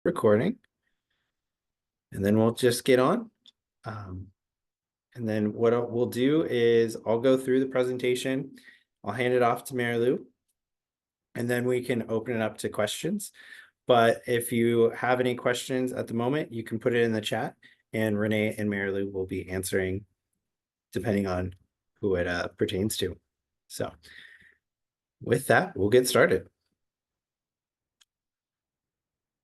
recording, and then we'll just get on. And then what we'll do is I'll go through the presentation. I'll hand it off to Mary Lou, and then we can open it up to questions. But if you have any questions at the moment, you can put it in the chat, and Renee and Mary Lou will be answering depending on who it pertains to. So with that, we'll get started.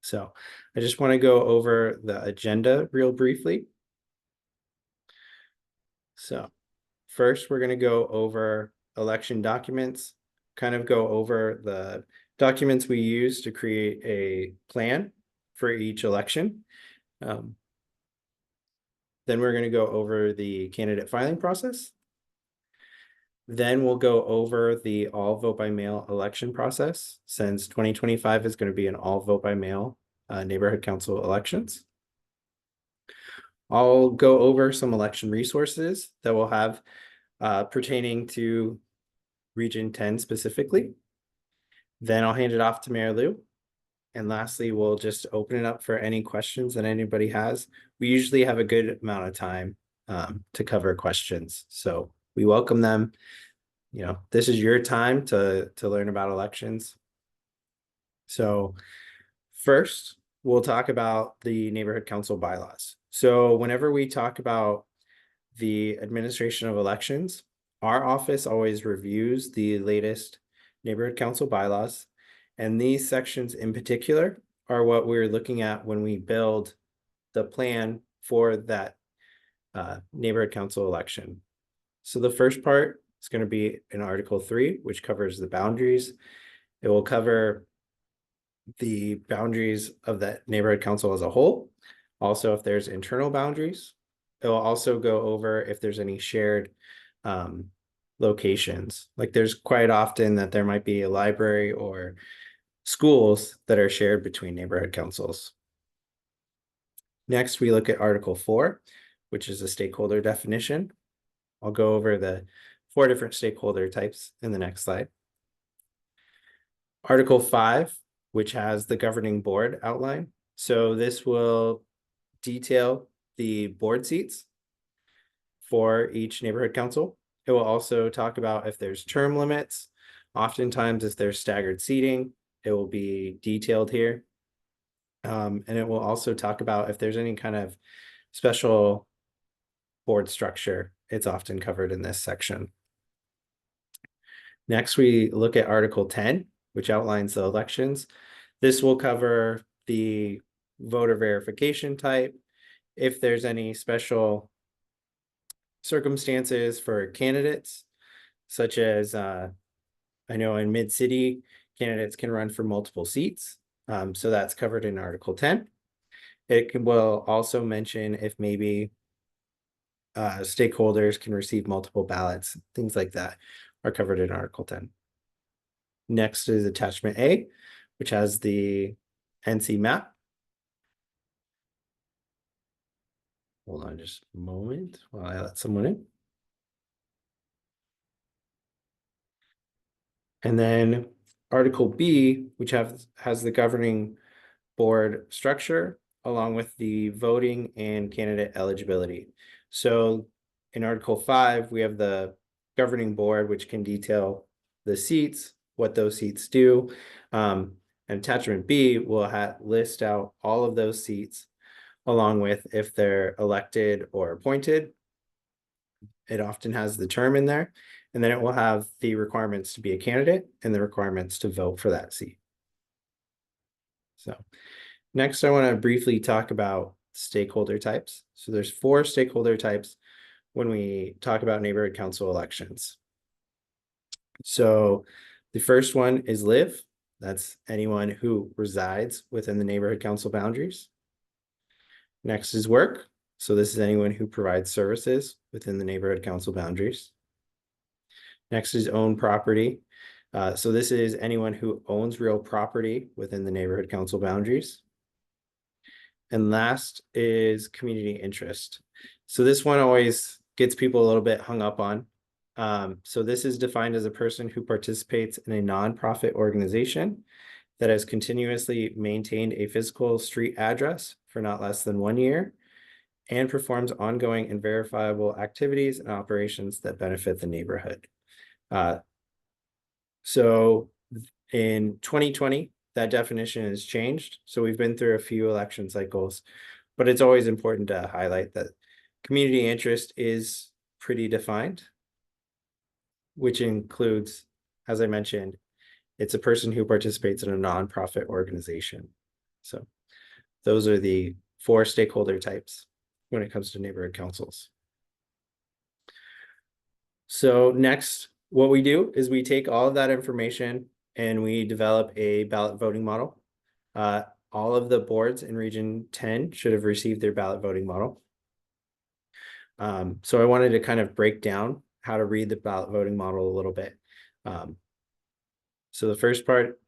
So I just want to go over the agenda real briefly. So first, we're going to go over election documents, kind of go over the documents we use to create a plan for each election. Then we're going to go over the candidate filing process. Then we'll go over the all vote by mail election process, since 2025 is going to be an all vote by mail neighborhood council elections. I'll go over some election resources that we'll have pertaining to Region 10 specifically. Then I'll hand it off to Mary Lou. And lastly, we'll just open it up for any questions that anybody has. We usually have a good amount of time to cover questions, so we welcome them. You know, this is your time to learn about elections. So first, we'll talk about the neighborhood council bylaws. So whenever we talk about the administration of elections, our office always reviews the latest neighborhood council bylaws. And these sections in particular are what we're looking at when we build the plan for that neighborhood council election. So the first part is going to be in Article 3, which covers the boundaries. It will cover the boundaries of that neighborhood council as a whole. Also, if there's internal boundaries, it will also go over if there's any shared locations. Like there's quite often that there might be a library or schools that are shared between neighborhood councils. Next, we look at Article 4, which is a stakeholder definition. I'll go over the 4 different stakeholder types in the next slide. Article 5, which has the governing board outline. So this will detail the board seats for each neighborhood council. It will also talk about if there's term limits. Oftentimes, if there's staggered seating, it will be detailed here. And it will also talk about if there's any kind of special board structure. It's often covered in this section. Next, we look at Article 10, which outlines the elections. This will cover the voter verification type, if there's any special circumstances for candidates, such as I know in Mid-City, candidates can run for multiple seats. So that's covered in Article 10. It will also mention if maybe stakeholders can receive multiple ballots, things like that are covered in Article 10. Next is Attachment A, which has the NC map. Hold on just a moment while I let someone in. And then Article B, which has the governing board structure, along with the voting and candidate eligibility. So in Article 5, we have the governing board, which can detail the seats, what those seats do. And Attachment B will list out all of those seats, along with if they're elected or appointed. It often has the term in there, and then it will have the requirements to be a candidate and the requirements to vote for that seat. So next, I want to briefly talk about stakeholder types. So there's 4 stakeholder types when we talk about neighborhood council elections. So the first one is live. That's anyone who resides within the neighborhood council boundaries. Next is work. So this is anyone who provides services within the neighborhood council boundaries. Next is own property. So this is anyone who owns real property within the neighborhood council boundaries. And last is community interest. So this one always gets people a little bit hung up on. So this is defined as a person who participates in a nonprofit organization that has continuously maintained a physical street address for not less than 1 year and performs ongoing and verifiable activities and operations that benefit the neighborhood. So in 2020, that definition has changed. So we've been through a few election cycles, but it's always important to highlight that community interest is pretty defined, which includes, as I mentioned, it's a person who participates in a nonprofit organization. So those are the 4 stakeholder types when it comes to neighborhood councils. So next, what we do is we take all of that information and we develop a ballot voting model. All of the boards in Region 10 should have received their ballot voting model. So I wanted to kind of break down how to read the ballot voting model a little bit. So the first part,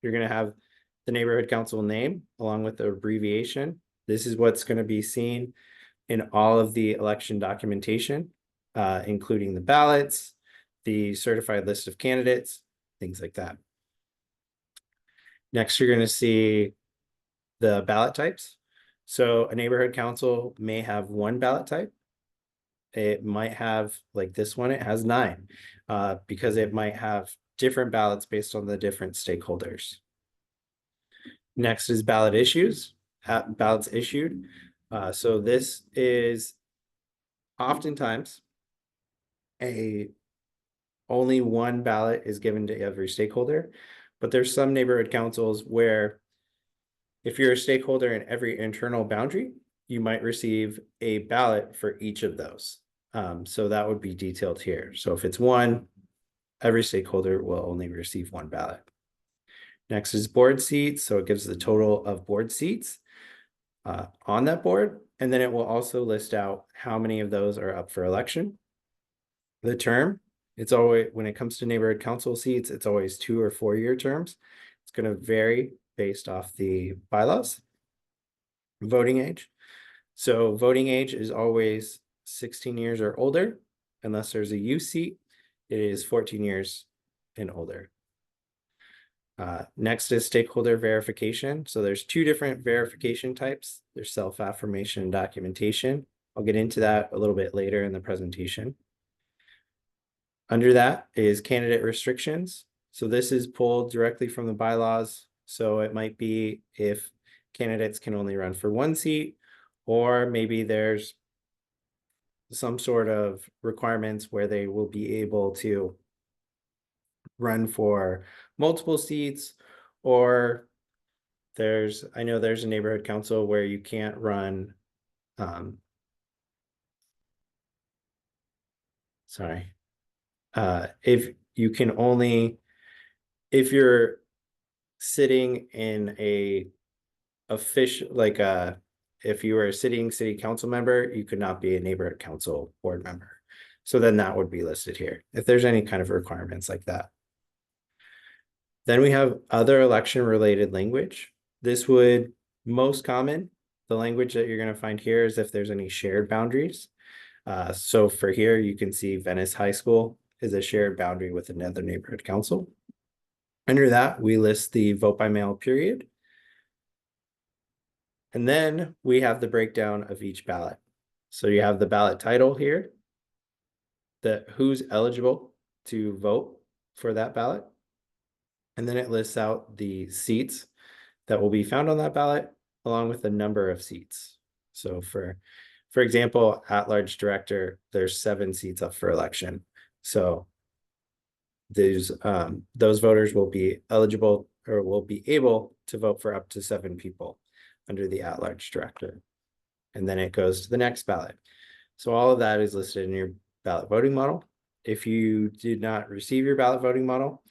you're going to have the neighborhood council name along with the abbreviation. This is what's going to be seen in all of the election documentation, including the ballots, the certified list of candidates, things like that. Next, you're going to see the ballot types. So a neighborhood council may have 1 ballot type. It might have, like this one, it has 9, because it might have different ballots based on the different stakeholders. Next is ballot issues, ballots issued. So this is oftentimes only 1 ballot is given to every stakeholder, but there's some neighborhood councils where if you're a stakeholder in every internal boundary, you might receive a ballot for each of those. So that would be detailed here. So if it's 1, every stakeholder will only receive 1 ballot. Next is board seats. So it gives the total of board seats on that board. And then it will also list out how many of those are up for election. The term, it's always, when it comes to neighborhood council seats, it's always 2 or 4 year terms. It's going to vary based off the bylaws. Voting age. So voting age is always 16 years or older, unless there's a youth seat. It is 14 years and older. Next is stakeholder verification. So there's 2 different verification types. There's self-affirmation and documentation. I'll get into that a little bit later in the presentation. Under that is candidate restrictions. So this is pulled directly from the bylaws. So it might be if candidates can only run for 1 seat, or maybe there's some sort of requirements where they will be able to run for multiple seats, or I know there's a neighborhood council where you can't run, if you can only, if you're sitting in a official, like if you were a sitting city council member, you could not be a neighborhood council board member. So then that would be listed here, if there's any kind of requirements like that. Then we have other election related language. This would most common, the language that you're going to find here is if there's any shared boundaries. So for here, you can see Venice High School is a shared boundary with another neighborhood council. Under that, we list the vote by mail period. And then we have the breakdown of each ballot. So you have the ballot title here, who's eligible to vote for that ballot. And then it lists out the seats that will be found on that ballot, along with the number of seats. So for example, at-large director, there's 7 seats up for election. So those voters will be eligible or will be able to vote for up to 7 people under the at-large director. And then it goes to the next ballot. So all of that is listed in your ballot voting model. If you did not receive your ballot voting model,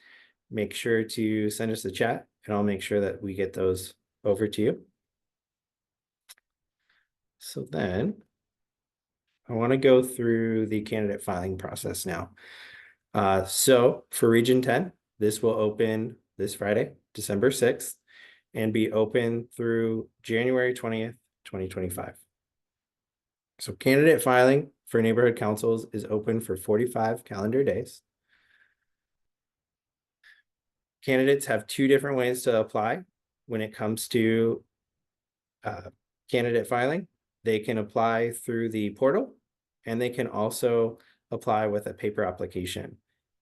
make sure to send us the chat and I'll make sure that we get those over to you. So then I want to go through the candidate filing process now. So for Region 10, this will open this Friday, December 6th, and be open through January 20th, 2025. So candidate filing for neighborhood councils is open for 45 calendar days. candidates have two different ways to apply when it comes to candidate filing. They can apply through the portal, and they can also apply with a paper application.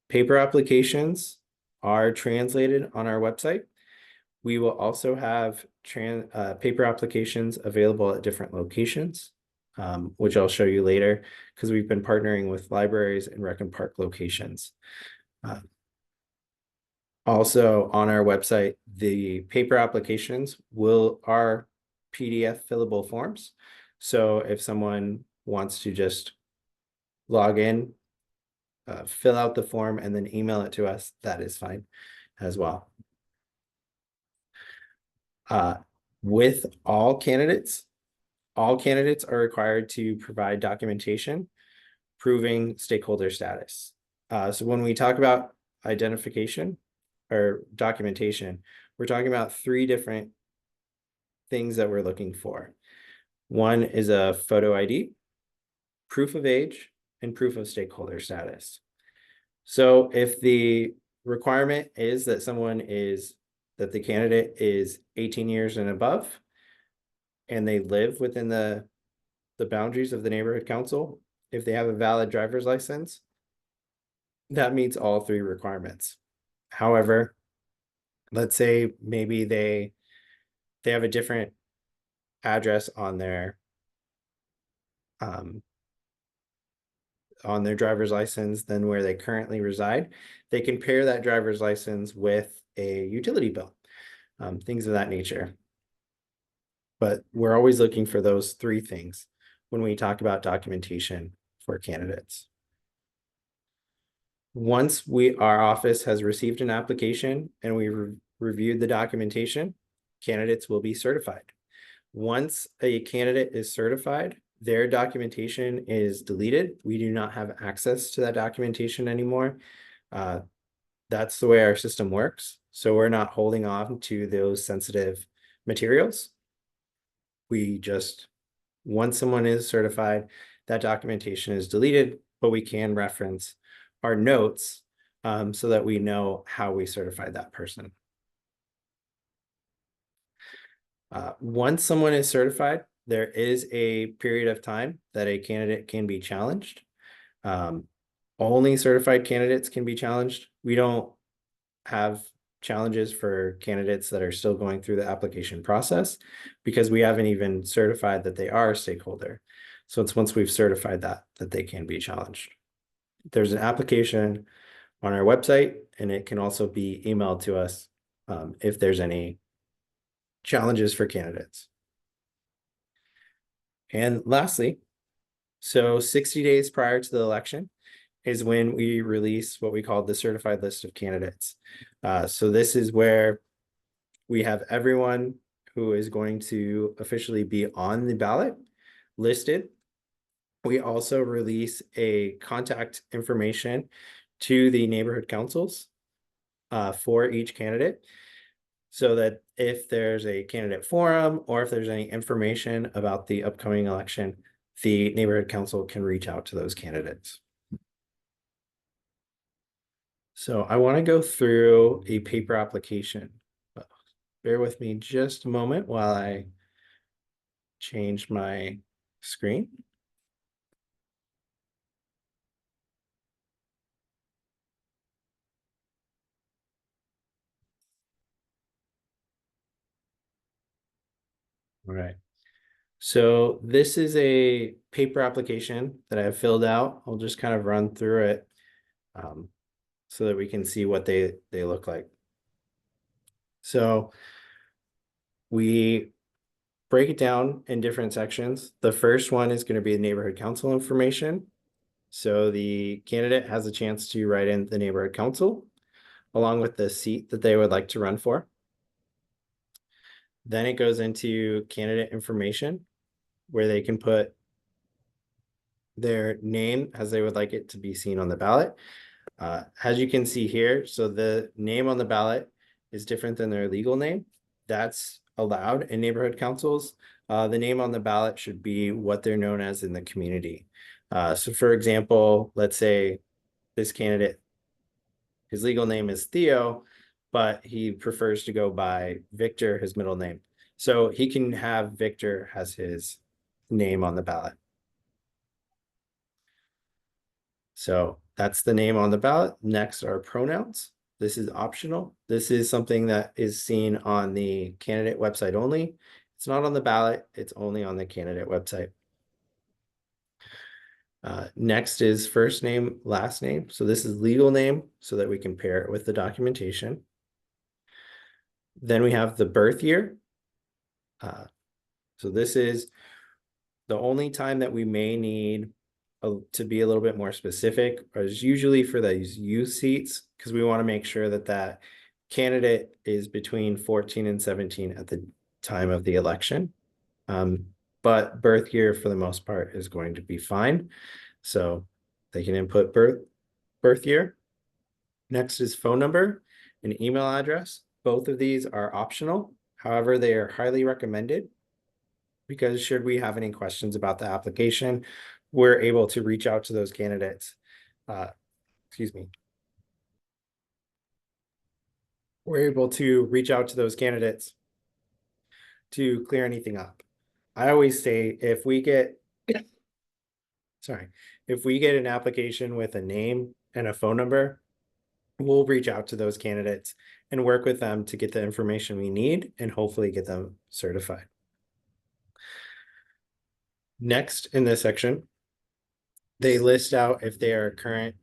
Paper applications are translated on our website. We will also have paper applications available at different locations, which I'll show you later, because we've been partnering with libraries and rec and park locations. Also on our website, the paper applications are PDF fillable forms. So if someone wants to just log in, fill out the form and then email it to us, that is fine as well. With all candidates are required to provide documentation proving stakeholder status. So when we talk about identification or documentation, we're talking about three different things that we're looking for. One is a photo ID, proof of age, and proof of stakeholder status. So if the requirement is that the candidate is 18 years and above, and they live within the boundaries of the neighborhood council, if they have a valid driver's license, that meets all three requirements. However, let's say maybe they have a different address on their driver's license than where they currently reside. They can pair that driver's license with a utility bill, things of that nature. But we're always looking for those three things when we talk about documentation for candidates. Once our office has received an application and we reviewed the documentation, candidates will be certified. Once a candidate is certified, their documentation is deleted. We do not have access to that documentation anymore. That's the way our system works. So we're not holding on to those sensitive materials. Once someone is certified, that documentation is deleted, but we can reference our notes so that we know how we certified that person. Once someone is certified, there is a period of time that a candidate can be challenged. Only certified candidates can be challenged. We don't have challenges for candidates that are still going through the application process because we haven't even certified that they are a stakeholder. So it's once we've certified that they can be challenged. There's an application on our website, and it can also be emailed to us if there's any challenges for candidates. And lastly, so 60 days prior to the election is when we release what we call the certified list of candidates. So this is where we have everyone who is going to officially be on the ballot listed. We also release a contact information to the neighborhood councils for each candidate, so that if there's a candidate forum or if there's any information about the upcoming election, the neighborhood council can reach out to those candidates. So I want to go through a paper application. Bear with me just a moment while I change my screen. All right. So this is a paper application that I have filled out. I'll just kind of run through it so that we can see what they look like. So we break it down in different sections. The first one is going to be the neighborhood council information. So the candidate has a chance to write in the neighborhood council along with the seat that they would like to run for. Then it goes into candidate information, where they can put their name as they would like it to be seen on the ballot. As you can see here, so the name on the ballot is different than their legal name. That's allowed in neighborhood councils. The name on the ballot should be what they're known as in the community. So for example, let's say this candidate, his legal name is Theo, but he prefers to go by Victor, his middle name. So he can have Victor as his name on the ballot. So that's the name on the ballot. Next are pronouns. This is optional. This is something that is seen on the candidate website only. It's not on the ballot. It's only on the candidate website. Next is first name, last name. So this is legal name so that we can pair it with the documentation. Then we have the birth year. So this is the only time that we may need to be a little bit more specific is usually for those youth seats, because we want to make sure that that candidate is between 14 and 17 at the time of the election. But birth year for the most part is going to be fine. So they can input birth year. Next is phone number and email address. Both of these are optional. However, they are highly recommended because should we have any questions about the application, we're able to reach out to those candidates. Excuse me. We're able to reach out to those candidates to clear anything up. I always say if we get, sorry, if we get an application with a name and a phone number, we'll reach out to those candidates and work with them to get the information we need and hopefully get them certified. Next in this section, they list out if they are a current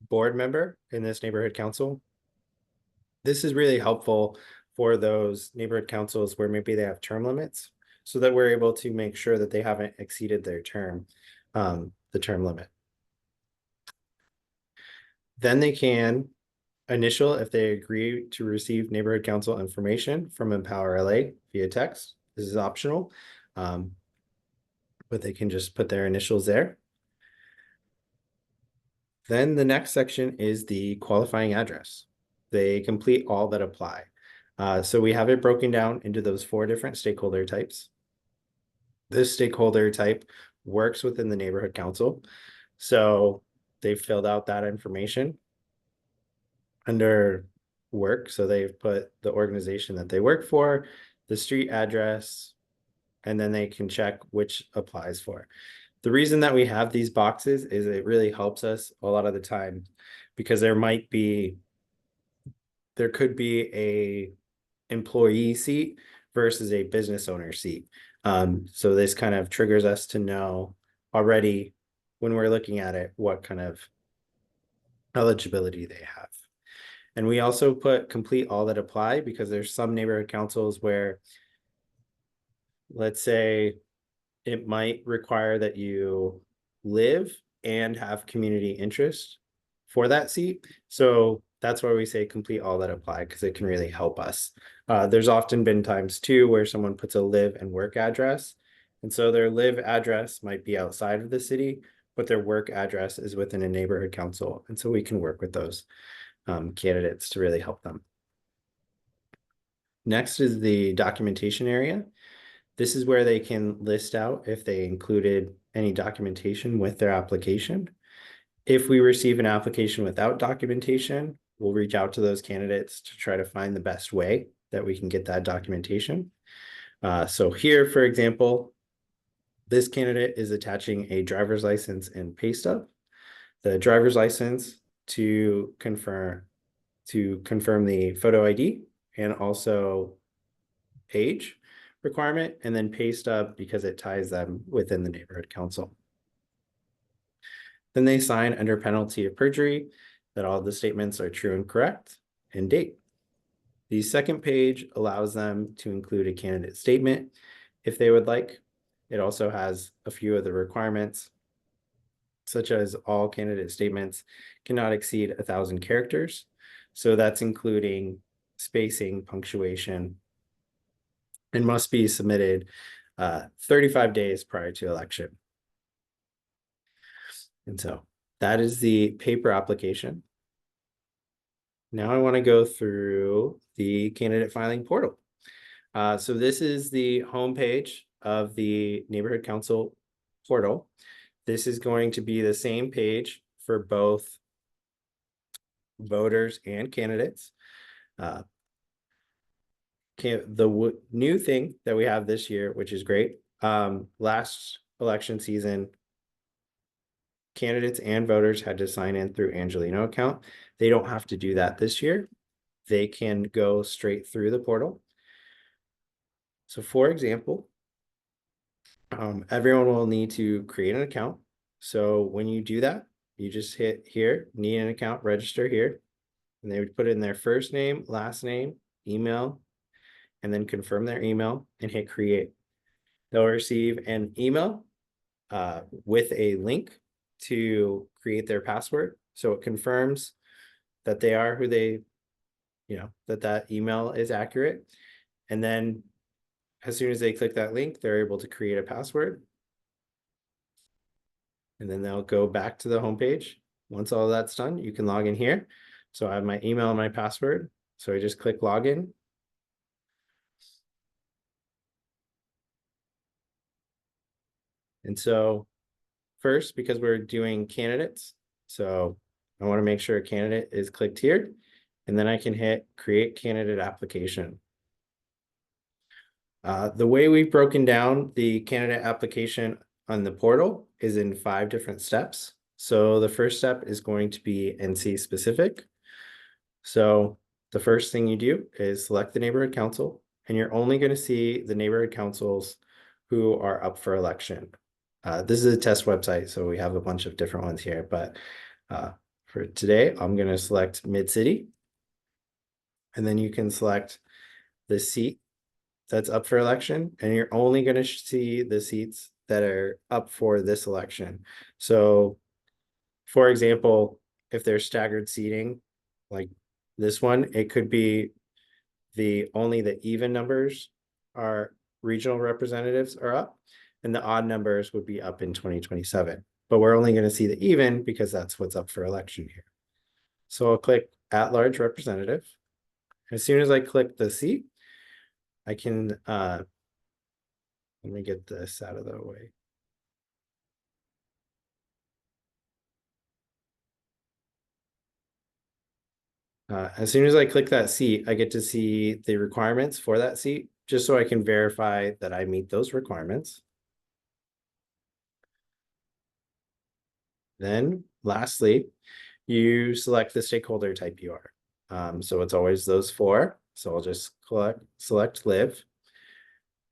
board member in this neighborhood council. This is really helpful for those neighborhood councils where maybe they have term limits so that we're able to make sure that they haven't exceeded their term, the term limit. Then they can initial if they agree to receive neighborhood council information from Empower LA via text. This is optional, but they can just put their initials there. Then the next section is the qualifying address. They complete all that apply. So we have it broken down into those 4 different stakeholder types. This stakeholder type works within the neighborhood council. So they filled out that information under work. So they've put the organization that they work for, the street address, and then they can check which applies for. The reason that we have these boxes is it really helps us a lot of the time because there could be a employee seat versus a business owner seat. So this kind of triggers us to know already when we're looking at it, what kind of eligibility they have. And we also put complete all that apply because there's some neighborhood councils where, let's say, it might require that you live and have community interest for that seat. So that's why we say complete all that apply because it can really help us. There's often been times too where someone puts a live and work address. And so their live address might be outside of the city, but their work address is within a neighborhood council. And so we can work with those candidates to really help them. Next is the documentation area. This is where they can list out if they included any documentation with their application. If we receive an application without documentation, we'll reach out to those candidates to try to find the best way that we can get that documentation. So here, for example, this candidate is attaching a driver's license and pay stub. The driver's license to confirm the photo ID and also age requirement, and then pay stub because it ties them within the neighborhood council. Then they sign under penalty of perjury that all the statements are true and correct and date. The second page allows them to include a candidate statement if they would like. It also has a few of the requirements, such as all candidate statements cannot exceed 1,000 characters. So that's including spacing, punctuation, and must be submitted 35 days prior to election. And so that is the paper application. Now I want to go through the candidate filing portal. So this is the homepage of the neighborhood council portal. This is going to be the same page for both voters and candidates. new thing that we have this year, which is great. Last election season, candidates and voters had to sign in through Angelino account. They don't have to do that this year. They can go straight through the portal. So for example, everyone will need to create an account. So when you do that, you just hit here, need an account, register here. And they would put in their first name, last name, email, and then confirm their email and hit create. They'll receive an email with a link to create their password. So it confirms that they are who they, that email is accurate. And then as soon as they click that link, they're able to create a password. And then they'll go back to the homepage. Once all that's done, you can log in here. So I have my email and my password. So I just click login. And so first, because we're doing candidates, so I want to make sure a candidate is clicked here, and then I can hit create candidate application. The way we've broken down the candidate application on the portal is in 5 different steps. So the first step is going to be NC specific. So the first thing you do is select the neighborhood council, and you're only going to see the neighborhood councils who are up for election. This is a test website, so we have a bunch of different ones here, but for today, I'm going to select Mid-City, and then you can select the seat that's up for election, and you're only going to see the seats that are up for this election. So, for example, if there's staggered seating, like this one, it could be only the even numbers are regional representatives are up, and the odd numbers would be up in 2027. But we're only going to see the even because that's what's up for election here. So I'll click at-large representative. As soon as I click the seat, I can, let me get this out of the way. As soon as I click that seat, I get to see the requirements for that seat, just so I can verify that I meet those requirements. Then lastly, you select the stakeholder type you are. So it's always those 4. So I'll just select live.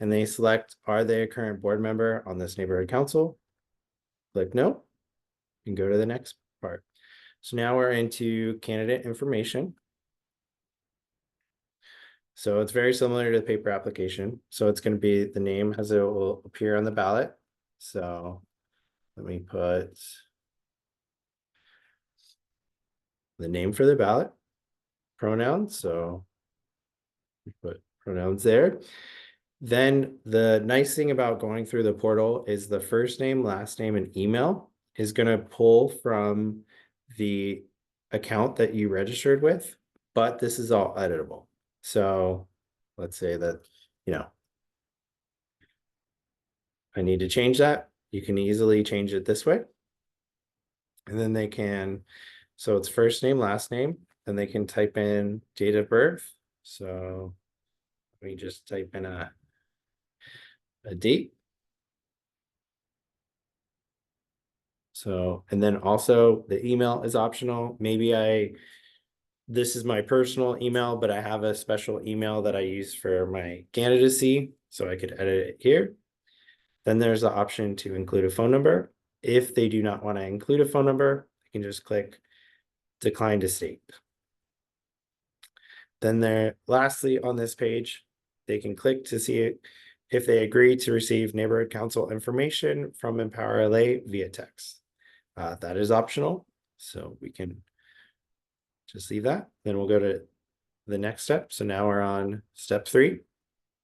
And they select, are they a current board member on this neighborhood council? Click no, and go to the next part. So now we're into candidate information. So it's very similar to the paper application. So it's going to be the name as it will appear on the ballot. So let me put the name for the ballot, pronouns. So put pronouns there. Then the nice thing about going through the portal is the first name, last name, and email is going to pull from the account that you registered with, but this is all editable. So let's say that, I need to change that. You can easily change it this way. And then they can, so it's first name, last name, and they can type in date of birth. So let me just type in a date. So, and then also the email is optional. Maybe this is my personal email, but I have a special email that I use for my candidacy. So I could edit it here. Then there's the option to include a phone number. If they do not want to include a phone number, they can just click decline to state. Then lastly on this page, they can click to see it if they agree to receive neighborhood council information from Empower LA via text. That is optional, so we can just leave that. Then we'll go to the next step. So now we're on step 3,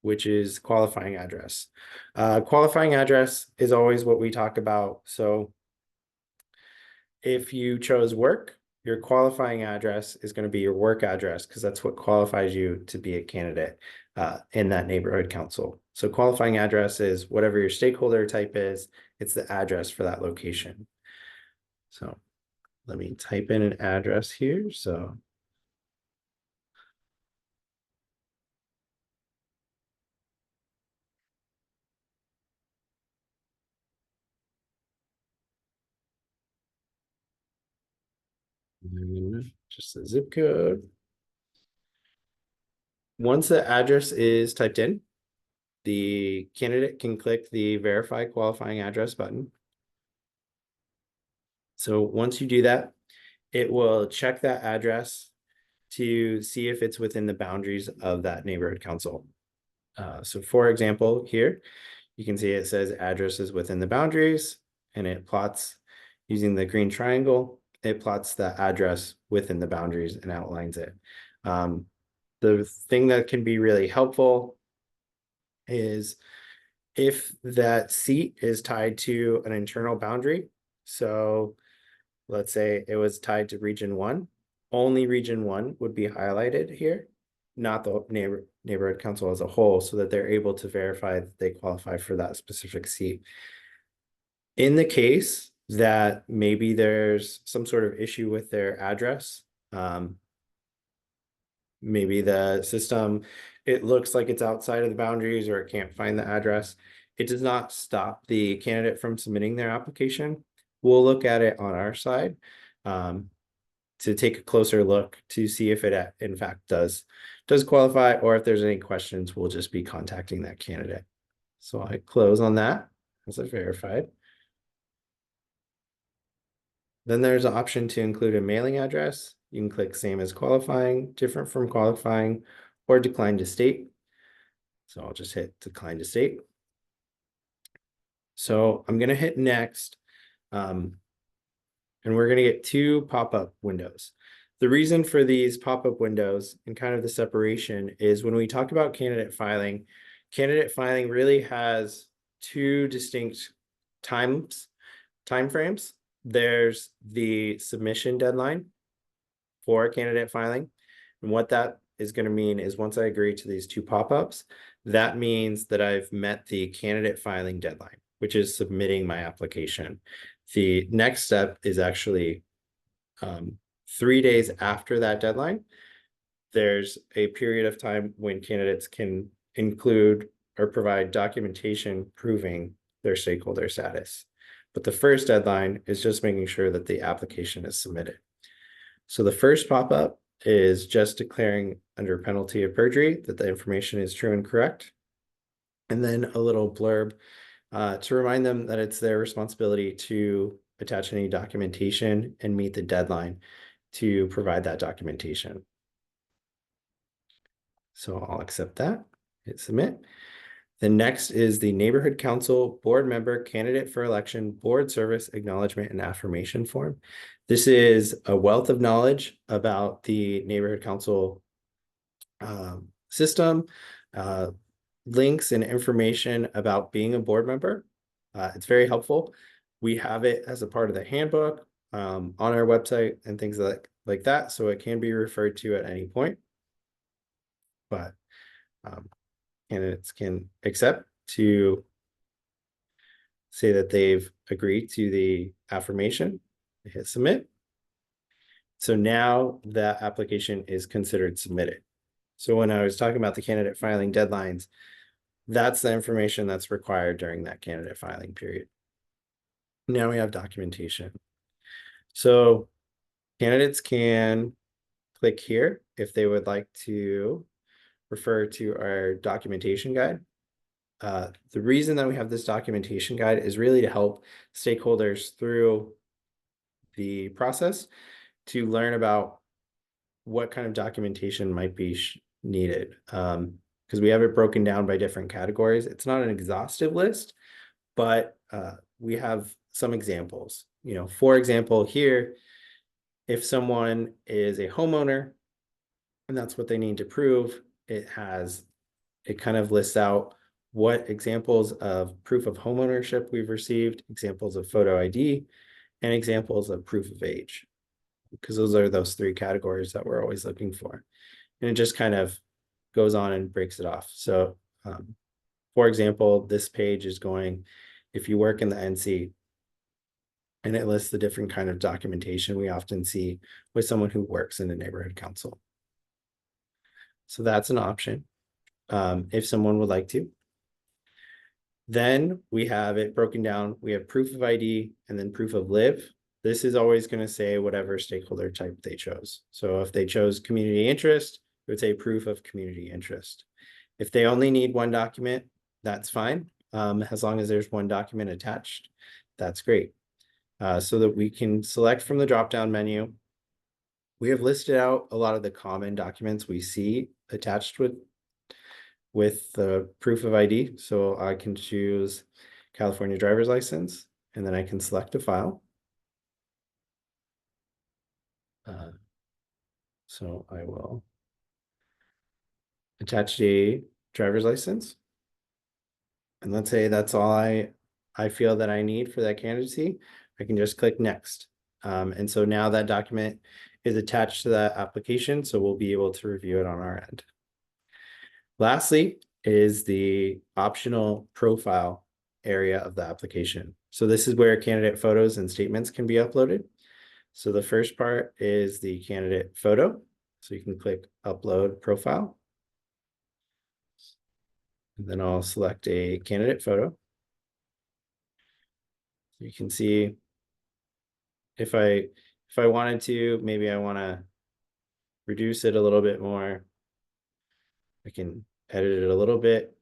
which is qualifying address. Qualifying address is always what we talk about. So if you chose work, your qualifying address is going to be your work address because that's what qualifies you to be a candidate in that neighborhood council. So qualifying address is whatever your stakeholder type is, it's the address for that location. So let me type in an address here. So And just the zip code. Once the address is typed in, the candidate can click the verify qualifying address button. So once you do that, it will check that address to see if it's within the boundaries of that neighborhood council. So for example, here, you can see it says address is within the boundaries, and it plots using the green triangle. It plots the address within the boundaries and outlines it. The thing that can be really helpful is if that seat is tied to an internal boundary. So let's say it was tied to region 1, only region 1 would be highlighted here, not the neighborhood council as a whole, so that they're able to verify that they qualify for that specific seat. In the case that maybe there's some sort of issue with their address, maybe the system, it looks like it's outside of the boundaries or it can't find the address, it does not stop the candidate from submitting their application. We'll look at it on our side to take a closer look to see if it in fact does qualify, or if there's any questions, we'll just be contacting that candidate. So I close on that as I verified. Then there's an option to include a mailing address. You can click same as qualifying, different from qualifying, or decline to state. So I'll just hit decline to state. So I'm going to hit next. And we're going to get 2 pop-up windows. The reason for these pop-up windows and kind of the separation is when we talk about candidate filing really has 2 distinct time frames. There's the submission deadline for candidate filing. And what that is going to mean is once I agree to these 2 pop-ups, that means that I've met the candidate filing deadline, which is submitting my application. The next step is actually 3 days after that deadline. There's a period of time when candidates can include or provide documentation proving their stakeholder status. But the first deadline is just making sure that the application is submitted. So the first pop-up is just declaring under penalty of perjury that the information is true and correct. And then a little blurb to remind them that it's their responsibility to attach any documentation and meet the deadline to provide that documentation. So I'll accept that, hit submit. The next is the Neighborhood Council Board Member Candidate for Election Board Service Acknowledgement and Affirmation Form. This is a wealth of knowledge about the Neighborhood Council system, links and information about being a board member. It's very helpful. We have it as a part of the handbook on our website and things like that, so it can be referred to at any point. But candidates can accept to say that they've agreed to the affirmation. They hit submit. So now that application is considered submitted. So when I was talking about the candidate filing deadlines, that's the information that's required during that candidate filing period. Now we have documentation. So candidates can click here if they would like to refer to our documentation guide. The reason that we have this documentation guide is really to help stakeholders through the process to learn about what kind of documentation might be needed. Because we have it broken down by different categories. It's not an exhaustive list, but we have some examples. You know, for example, here, if someone is a homeowner and that's what they need to prove, it kind of lists out what examples of proof of homeownership we've received, examples of photo ID, and examples of proof of age, because those are those 3 categories that we're always looking for. And it just kind of goes on and breaks it off. So for example, this page is going, if you work in the NC, and it lists the different kind of documentation we often see with someone who works in a neighborhood council. So that's an option if someone would like to. Then we have it broken down. We have proof of ID and then proof of live. this is always going to say whatever stakeholder type they chose. So if they chose community interest, it would say proof of community interest. If they only need one document, that's fine. As long as there's one document attached, that's great. So that we can select from the drop-down menu. We have listed out a lot of the common documents we see attached with the proof of ID. So I can choose California driver's license, and then I can select a file. So I will attach a driver's license. And let's say that's all I feel that I need for that candidacy. I can just click next. And so now that document is attached to that application, so we'll be able to review it on our end. Lastly is the optional profile area of the application. So this is where candidate photos and statements can be uploaded. So the first part is the candidate photo. So you can click upload profile. And then I'll select a candidate photo. You can see if I wanted to, maybe I want to reduce it a little bit more. I can edit it a little bit.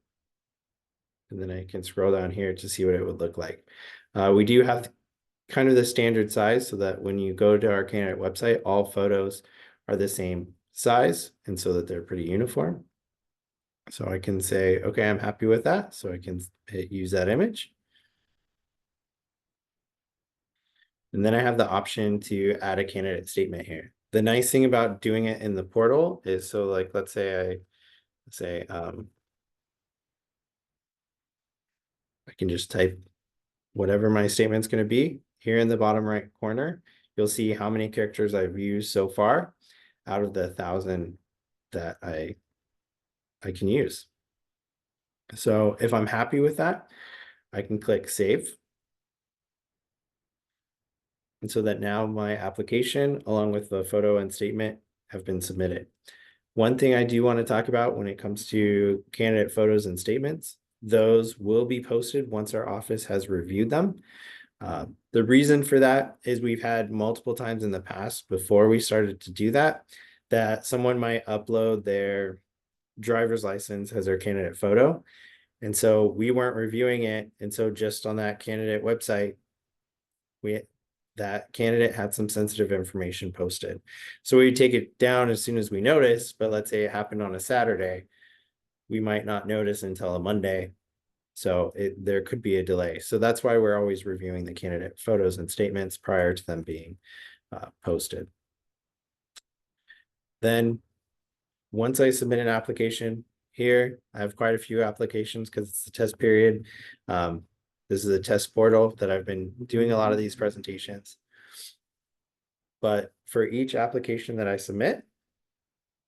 And then I can scroll down here to see what it would look like. We do have kind of the standard size so that when you go to our candidate website, all photos are the same size and so that they're pretty uniform. So I can say, okay, I'm happy with that. So I can use that image. And then I have the option to add a candidate statement here. The nice thing about doing it in the portal is, so like, let's say I can just type whatever my statement's going to be. Here in the bottom right corner, you'll see how many characters I've used so far out of the 1,000 that I can use. So if I'm happy with that, I can click save. And so that now my application, along with the photo and statement, have been submitted. One thing I do want to talk about when it comes to candidate photos and statements, those will be posted once our office has reviewed them. The reason for that is we've had multiple times in the past before we started to do that, that someone might upload their driver's license as their candidate photo. And so we weren't reviewing it. And so just on that candidate website, that candidate had some sensitive information posted. So we take it down as soon as we notice, but let's say it happened on a Saturday, we might not notice until a Monday. So there could be a delay. So that's why we're always reviewing the candidate photos and statements prior to them being posted. Then once I submit an application here, I have quite a few applications because it's the test period. This is a test portal that I've been doing a lot of these presentations. But for each application that I submit,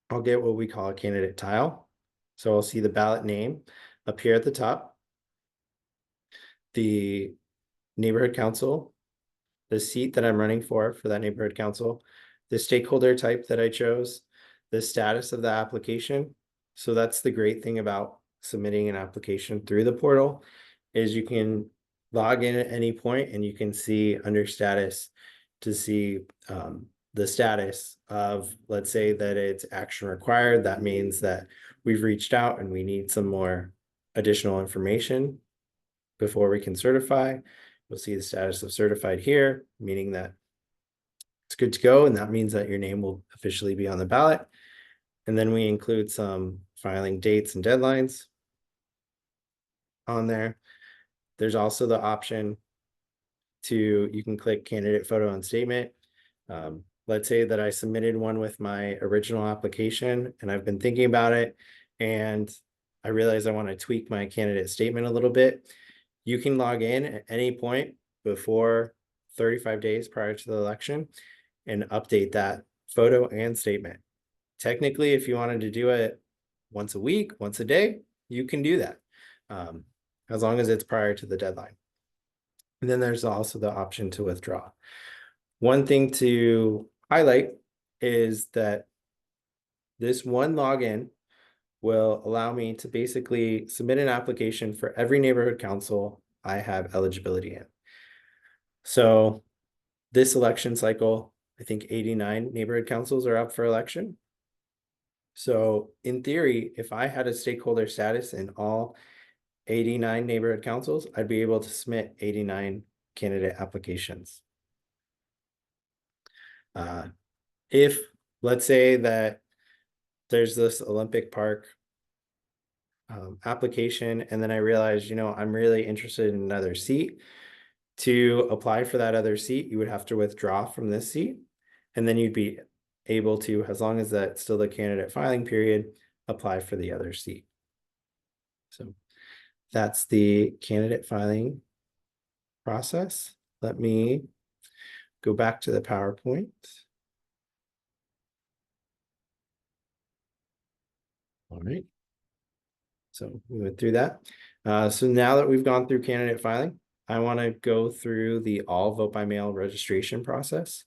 I'll get what we call a candidate tile. So I'll see the ballot name up here at the top, the neighborhood council, the seat that I'm running for that neighborhood council, the stakeholder type that I chose, the status of the application. So that's the great thing about submitting an application through the portal is you can log in at any point and you can see under status to see the status of, let's say that it's action required. That means that we've reached out and we need some more additional information before we can certify. You'll see the status of certified here, meaning that it's good to go. And that means that your name will officially be on the ballot. And then we include some filing dates and deadlines on there. There's also the option you can click candidate photo and statement. Let's say that I submitted one with my original application and I've been thinking about it and I realize I want to tweak my candidate statement a little bit. You can log in at any point before 35 days prior to the election and update that photo and statement. Technically, if you wanted to do it once a week, once a day, you can do that as long as it's prior to the deadline. And then there's also the option to withdraw. One thing to highlight is that this one login will allow me to basically submit an application for every neighborhood council I have eligibility in. So This election cycle, I think 89 neighborhood councils are up for election. So in theory, if I had a stakeholder status in all 89 neighborhood councils, I'd be able to submit 89 candidate applications. If, let's say that there's this Olympic Park application, and then I realized, I'm really interested in another seat. To apply for that other seat, you would have to withdraw from this seat, and then you'd be able to, as long as that's still the candidate filing period, apply for the other seat. So that's the candidate filing process. Let me go back to the PowerPoint. All right. So we went through that. So now that we've gone through candidate filing, I want to go through the all vote by mail registration process.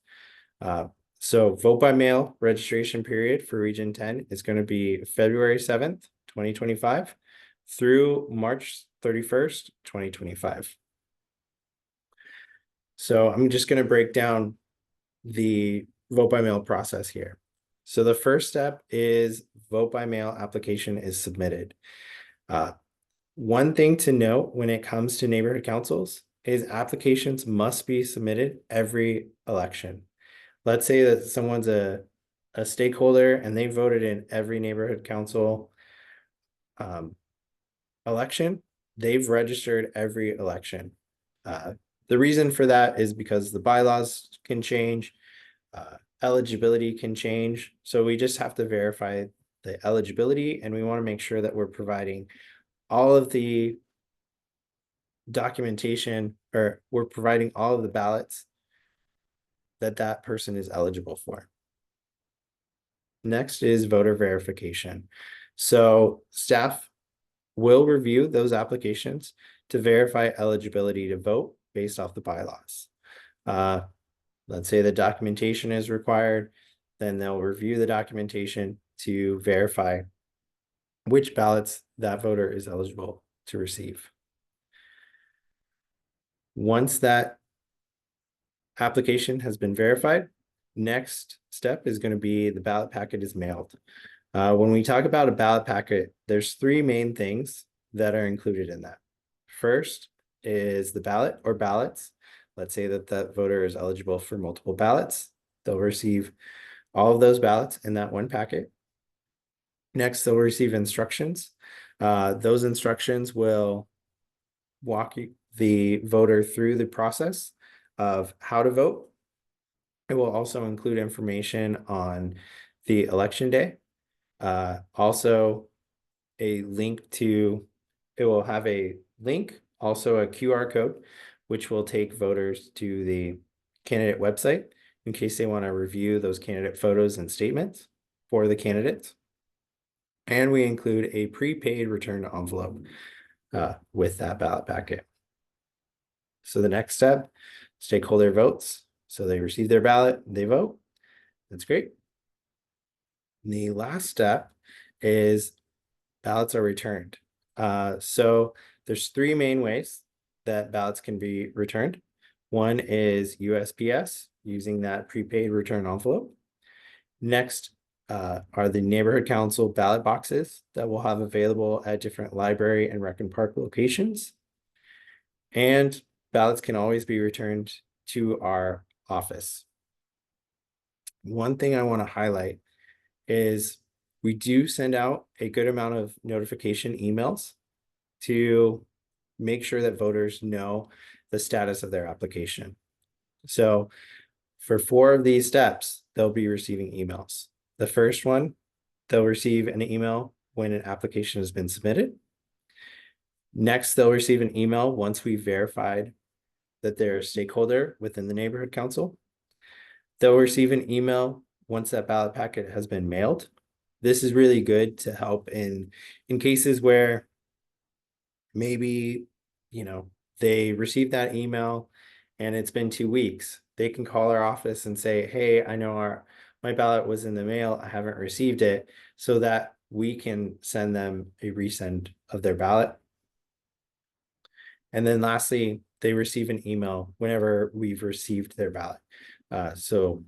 So vote by mail registration period for Region 10 is going to be February 7th, 2025 through March 31st, 2025. So I'm just going to break down the vote by mail process here. So the first step is vote by mail application is submitted. One thing to note when it comes to neighborhood councils is applications must be submitted every election. Let's say that someone's a stakeholder and they voted in every neighborhood council election. They've registered every election. The reason for that is because the bylaws can change, eligibility can change. So we just have to verify the eligibility, and we want to make sure that we're providing all of the documentation, or we're providing all of the ballots that that person is eligible for. Next is voter verification. So staff will review those applications to verify eligibility to vote based off the bylaws. Let's say the documentation is required, then they'll review the documentation to verify which ballots that voter is eligible to receive. Once that application has been verified, next step is going to be the ballot packet is mailed. When we talk about a ballot packet, there's three main things that are included in that. First is the ballot or ballots. Let's say that that voter is eligible for multiple ballots. They'll receive all of those ballots in that one packet. Next, they'll receive instructions. Those instructions will walk the voter through the process of how to vote. It will also include information on the election day. Also a link to, it will have a link, also a QR code, which will take voters to the candidate website in case they want to review those candidate photos and statements for the candidates. And we include a prepaid return envelope with that ballot packet. So the next step, stakeholder votes. So they receive their ballot, they vote. That's great. And the last step is ballots are returned. So there's three main ways that ballots can be returned. One is USPS, using that prepaid return envelope. Next are the neighborhood council ballot boxes that we'll have available at different library and rec and park locations. And ballots can always be returned to our office. One thing I want to highlight is we do send out a good amount of notification emails to make sure that voters know the status of their application. So for 4 of these steps, they'll be receiving emails. The first one, they'll receive an email when an application has been submitted. Next, they'll receive an email once we've verified that they're a stakeholder within the neighborhood council. They'll receive an email once that ballot packet has been mailed. This is really good to help in cases where maybe, they received that email and it's been 2 weeks. They can call our office and say, hey, I know my ballot was in the mail, I haven't received it, so that we can send them a resend of their ballot. And then lastly, they receive an email whenever we've received their ballot. So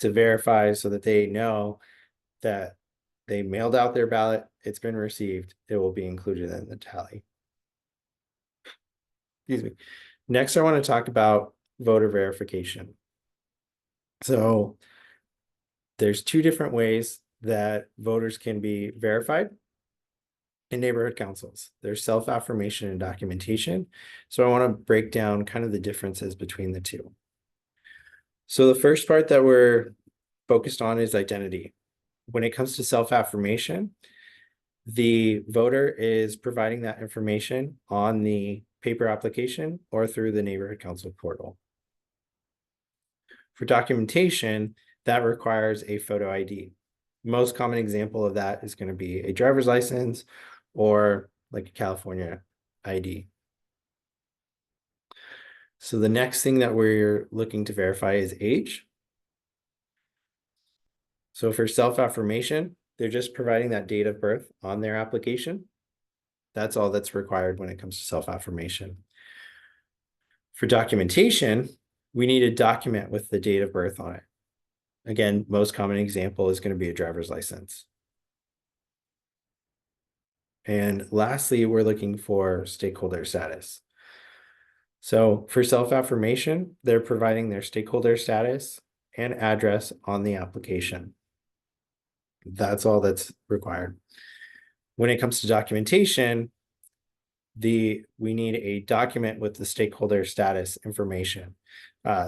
to verify so that they know that they mailed out their ballot, it's been received, it will be included in the tally. Excuse me. Next, I want to talk about voter verification. So there's two different ways that voters can be verified in neighborhood councils. There's self-affirmation and documentation. So I want to break down kind of the differences between the two. So the first part that we're focused on is identity. When it comes to self-affirmation, the voter is providing that information on the paper application or through the neighborhood council portal. For documentation, that requires a photo ID. Most common example of that is going to be a driver's license or like a California ID. So the next thing that we're looking to verify is age. So for self-affirmation, they're just providing that date of birth on their application. That's all that's required when it comes to self-affirmation. For documentation, we need a document with the date of birth on it. Again, most common example is going to be a driver's license. And lastly, we're looking for stakeholder status. So for self-affirmation, they're providing their stakeholder status and address on the application. That's all that's required. When it comes to documentation, we need a document with the stakeholder status information.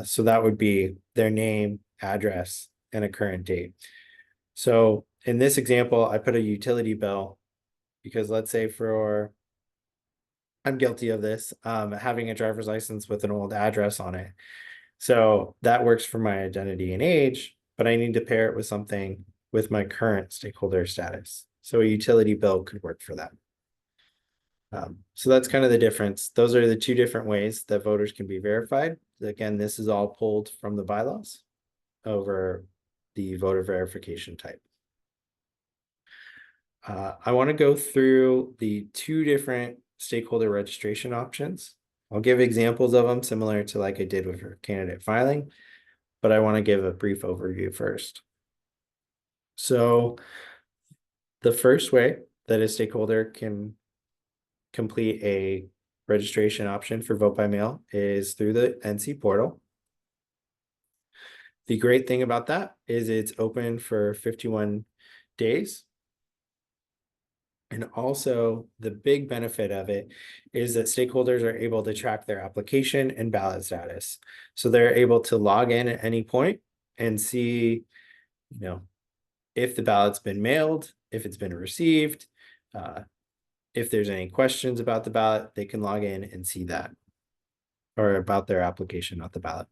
So that would be their name, address, and a current date. So in this example, I put a utility bill because let's say I'm guilty of this, having a driver's license with an old address on it. So that works for my identity and age, but I need to pair it with something with my current stakeholder status. So a utility bill could work for that. So that's kind of the difference. Those are the two different ways that voters can be verified. Again, this is all pulled from the bylaws over the voter verification type. I want to go through the two different stakeholder registration options. I'll give examples of them similar to like I did with candidate filing, but I want to give a brief overview first. So the first way that a stakeholder can complete a registration option for vote by mail is through the NC portal. The great thing about that is it's open for 51 days. And also the big benefit of it is that stakeholders are able to track their application and ballot status. So they're able to log in at any point and see, if the ballot's been mailed, if it's been received, if there's any questions about the ballot, they can log in and see that, or about their application, not the ballot.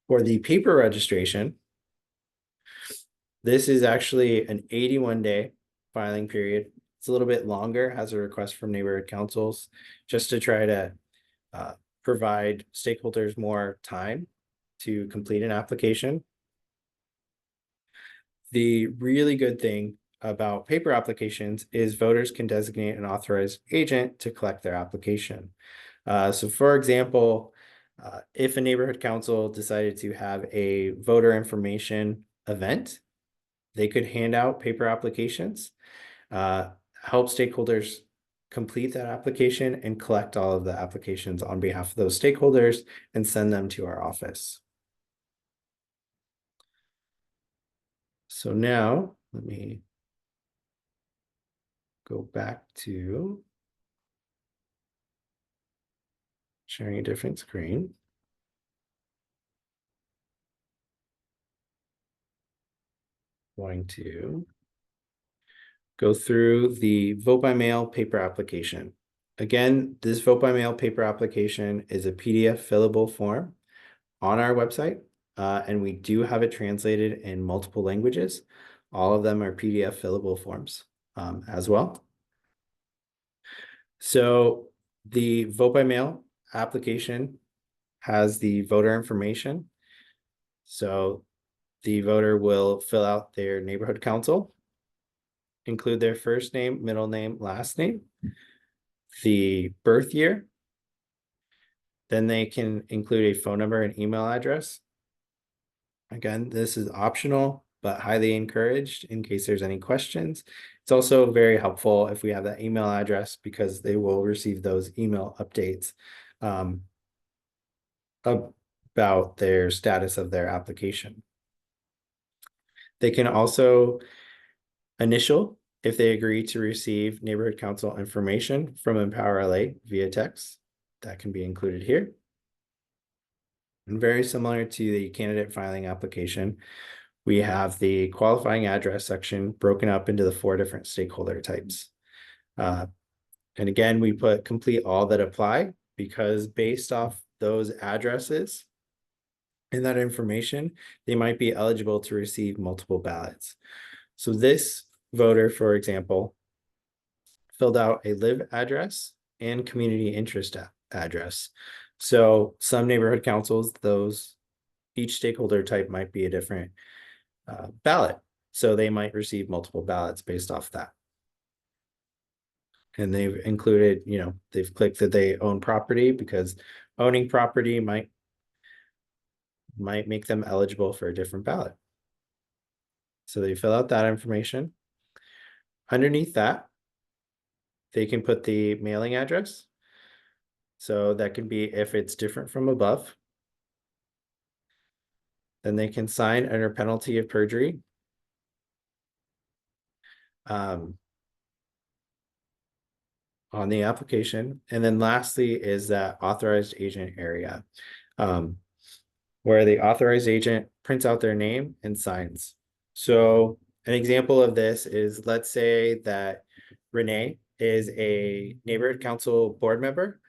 For the paper registration, this is actually an 81-day filing period. It's a little bit longer, has a request from neighborhood councils, just to try to provide stakeholders more time to complete an application. The really good thing about paper applications is voters can designate an authorized agent to collect their application. So for example, if a neighborhood council decided to have a voter information event, they could hand out paper applications, help stakeholders complete that application and collect all of the applications on behalf of those stakeholders and send them to our office. So now let me go back to sharing a different screen. Going to go through the vote by mail paper application. Again, this vote by mail paper application is a PDF fillable form on our website, and we do have it translated in multiple languages. All of them are PDF fillable forms as well. So the vote by mail application has the voter information. So the voter will fill out their neighborhood council, include their first name, middle name, last name, the birth year. Then they can include a phone number and email address. Again, this is optional, but highly encouraged in case there's any questions. It's also very helpful if we have that email address because they will receive those email updates about their status of their application. They can also initial if they agree to receive neighborhood council information from Empower LA via text. That can be included here. And very similar to the candidate filing application, we have the qualifying address section broken up into the 4 different stakeholder types. And again, we put complete all that apply because based off those addresses and that information, they might be eligible to receive multiple ballots. So this voter, for example, filled out a live address and community interest address. So some neighborhood councils, each stakeholder type might be a different ballot. So they might receive multiple ballots based off that. And they've included, they've clicked that they own property because owning property might make them eligible for a different ballot. So they fill out that information. Underneath that, they can put the mailing address. So that can be if it's different from above. Then they can sign under penalty of perjury. On the application. And then lastly is that authorized agent area, where the authorized agent prints out their name and signs. So an example of this is, let's say that Renee is a neighborhood council board member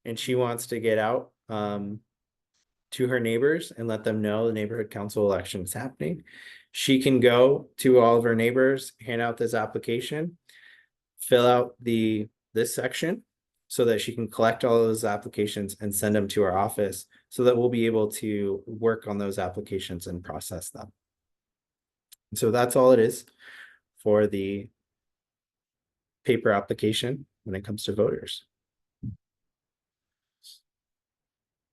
and she wants to get out to her neighbors and let them know the neighborhood council election is happening. She can go to all of her neighbors, hand out this application, fill out this section so that she can collect all of those applications and send them to our office so that we'll be able to work on those applications and process them. So that's all it is for the paper application when it comes to voters.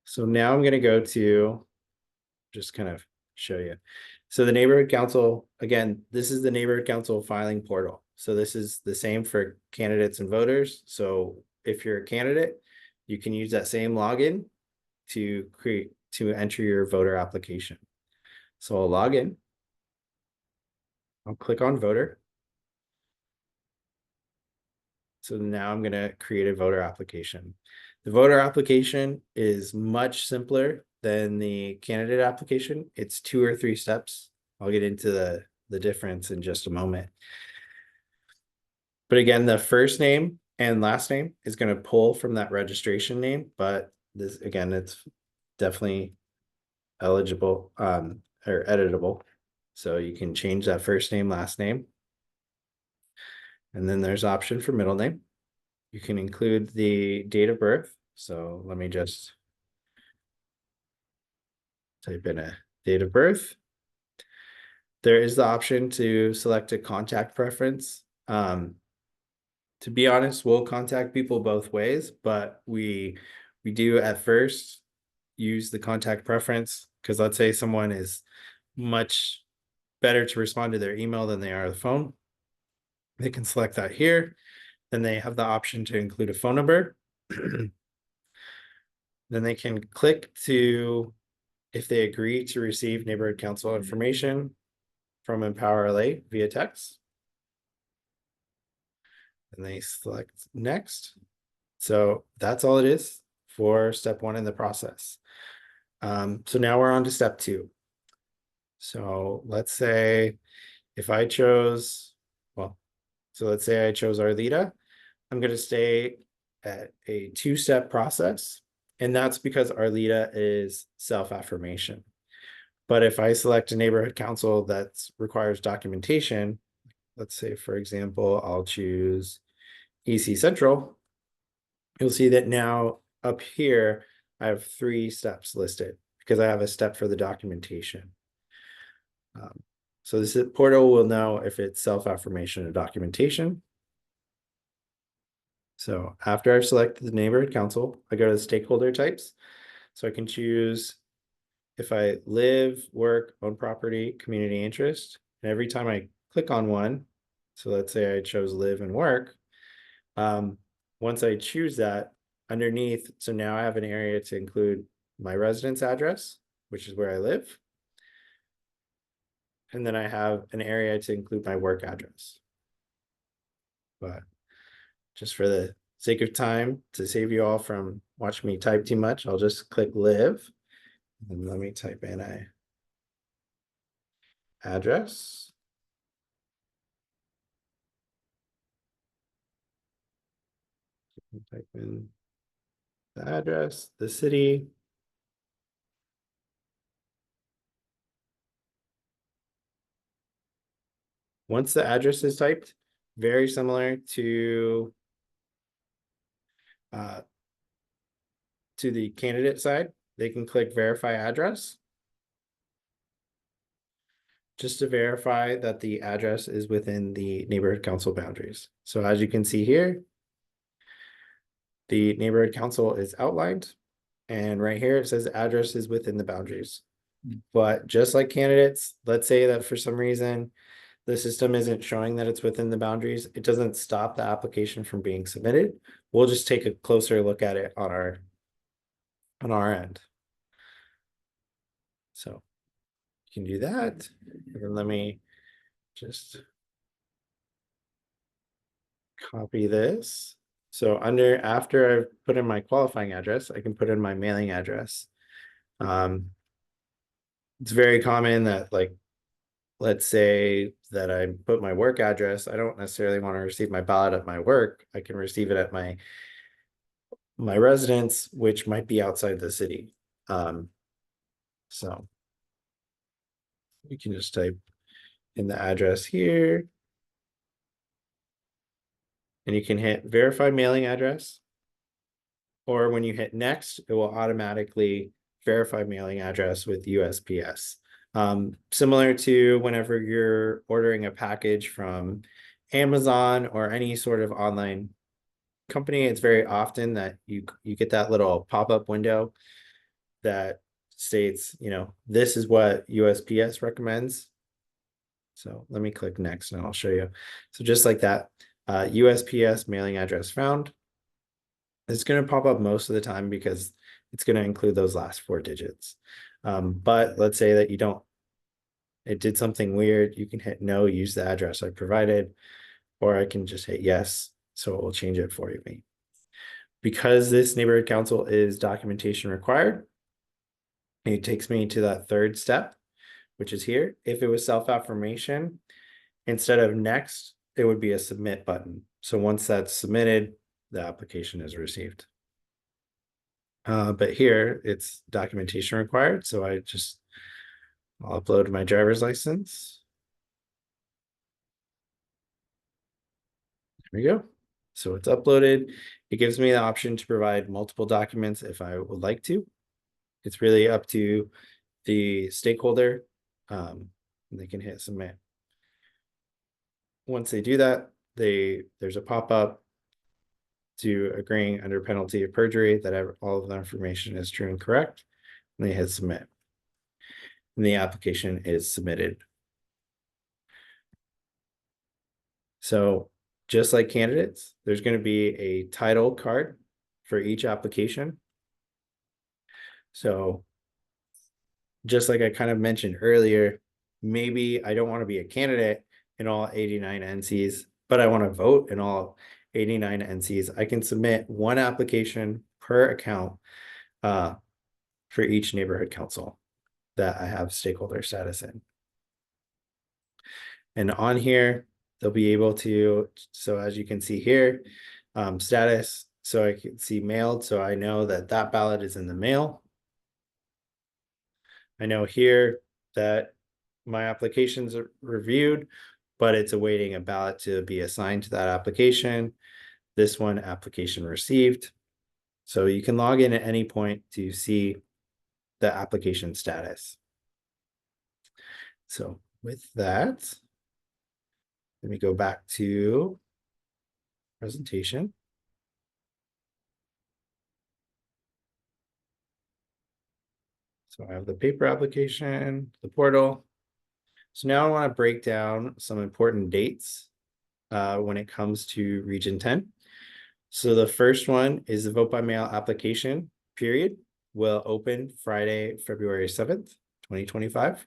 So now I'm going to go to just kind of show you. So the neighborhood council, again, this is the neighborhood council filing portal. So this is the same for candidates and voters. So if you're a candidate, you can use that same login to enter your voter application. So I'll log in. I'll click on voter. So now I'm going to create a voter application. The voter application is much simpler than the candidate application. It's 2 or 3 steps. I'll get into the difference in just a moment. But again, the first name and last name is going to pull from that registration name, but this, again, it's definitely eligible or editable. So you can change that first name, last name. And then there's option for middle name. You can include the date of birth. So let me just type in a date of birth. There is the option to select a contact preference. To be honest, we'll contact people both ways, but we do at first use the contact preference because let's say someone is much better to respond to their email than they are the phone. They can select that here. Then they have the option to include a phone number. Then they can click to, if they agree to receive neighborhood council information from Empower LA via text. And they select next. So that's all it is for step 1 in the process. So now we're on to step 2. So let's say if I chose, so let's say I chose Arleta, I'm going to stay at a 2-step process. And that's because Arleta is self-affirmation. But if I select a neighborhood council that requires documentation, let's say, for example, I'll choose EC Central, you'll see that now up here, I have 3 steps listed because I have a step for the documentation. So this portal will know if it's self-affirmation or documentation. So after I've selected the neighborhood council, I go to the stakeholder types. So I can choose if I live, work, own property, community interest. And every time I click on one, so let's say I chose live and work. Once I choose that underneath, so now I have an area to include my residence address, which is where I live. And then I have an area to include my work address. But just for the sake of time, to save you all from watching me type too much, I'll just click live. And let me type in a address. Type in the address, the city. Once the address is typed, very similar to the candidate side, they can click verify address just to verify that the address is within the neighborhood council boundaries. So as you can see here, the neighborhood council is outlined, and right here it says address is within the boundaries. But just like candidates, let's say that for some reason the system isn't showing that it's within the boundaries, it doesn't stop the application from being submitted. We'll just take a closer look at it on our end. So you can do that. And then let me just copy this. So after I've put in my qualifying address, I can put in my mailing address. It's very common that, like, let's say that I put my work address. I don't necessarily want to receive my ballot at my work. I can receive it at my residence, which might be outside the city. So you can just type in the address here, and you can hit verify mailing address. Or when you hit next, it will automatically verify mailing address with USPS. Similar to whenever you're ordering a package from Amazon or any sort of online company, it's very often that you get that little pop-up window that states, this is what USPS recommends. So let me click next and I'll show you. So just like that, USPS mailing address found. It's going to pop up most of the time because it's going to include those last 4 digits. But let's say that it did something weird. You can hit no, use the address I provided, or I can just hit yes. So it will change it for me. Because this neighborhood council is documentation required, it takes me to that 3rd step, which is here. If it was self-affirmation, instead of next, it would be a submit button. So once that's submitted, the application is received. But here it's documentation required. So I'll upload my driver's license. There we go. So it's uploaded. It gives me the option to provide multiple documents if I would like to. It's really up to the stakeholder. They can hit submit. Once they do that, there's a pop-up to agreeing under penalty of perjury that all of the information is true and correct. And they hit submit. And the application is submitted. So just like candidates, there's going to be a title card for each application. So just like I kind of mentioned earlier, maybe I don't want to be a candidate in all 89 NCs, but I want to vote in all 89 NCs. I can submit one application per account for each neighborhood council that I have stakeholder status in. And on here, they'll be able to, so as you can see here, status, so I can see mailed, so I know that ballot is in the mail. I know here that my applications are reviewed, but it's awaiting a ballot to be assigned to that application. This one, application received. So you can log in at any point to see the application status. So with that, let me go back to presentation. So I have the paper application, the portal. So now I want to break down some important dates when it comes to Region 10. So the first one is the vote by mail application period will open Friday, February 7th, 2025.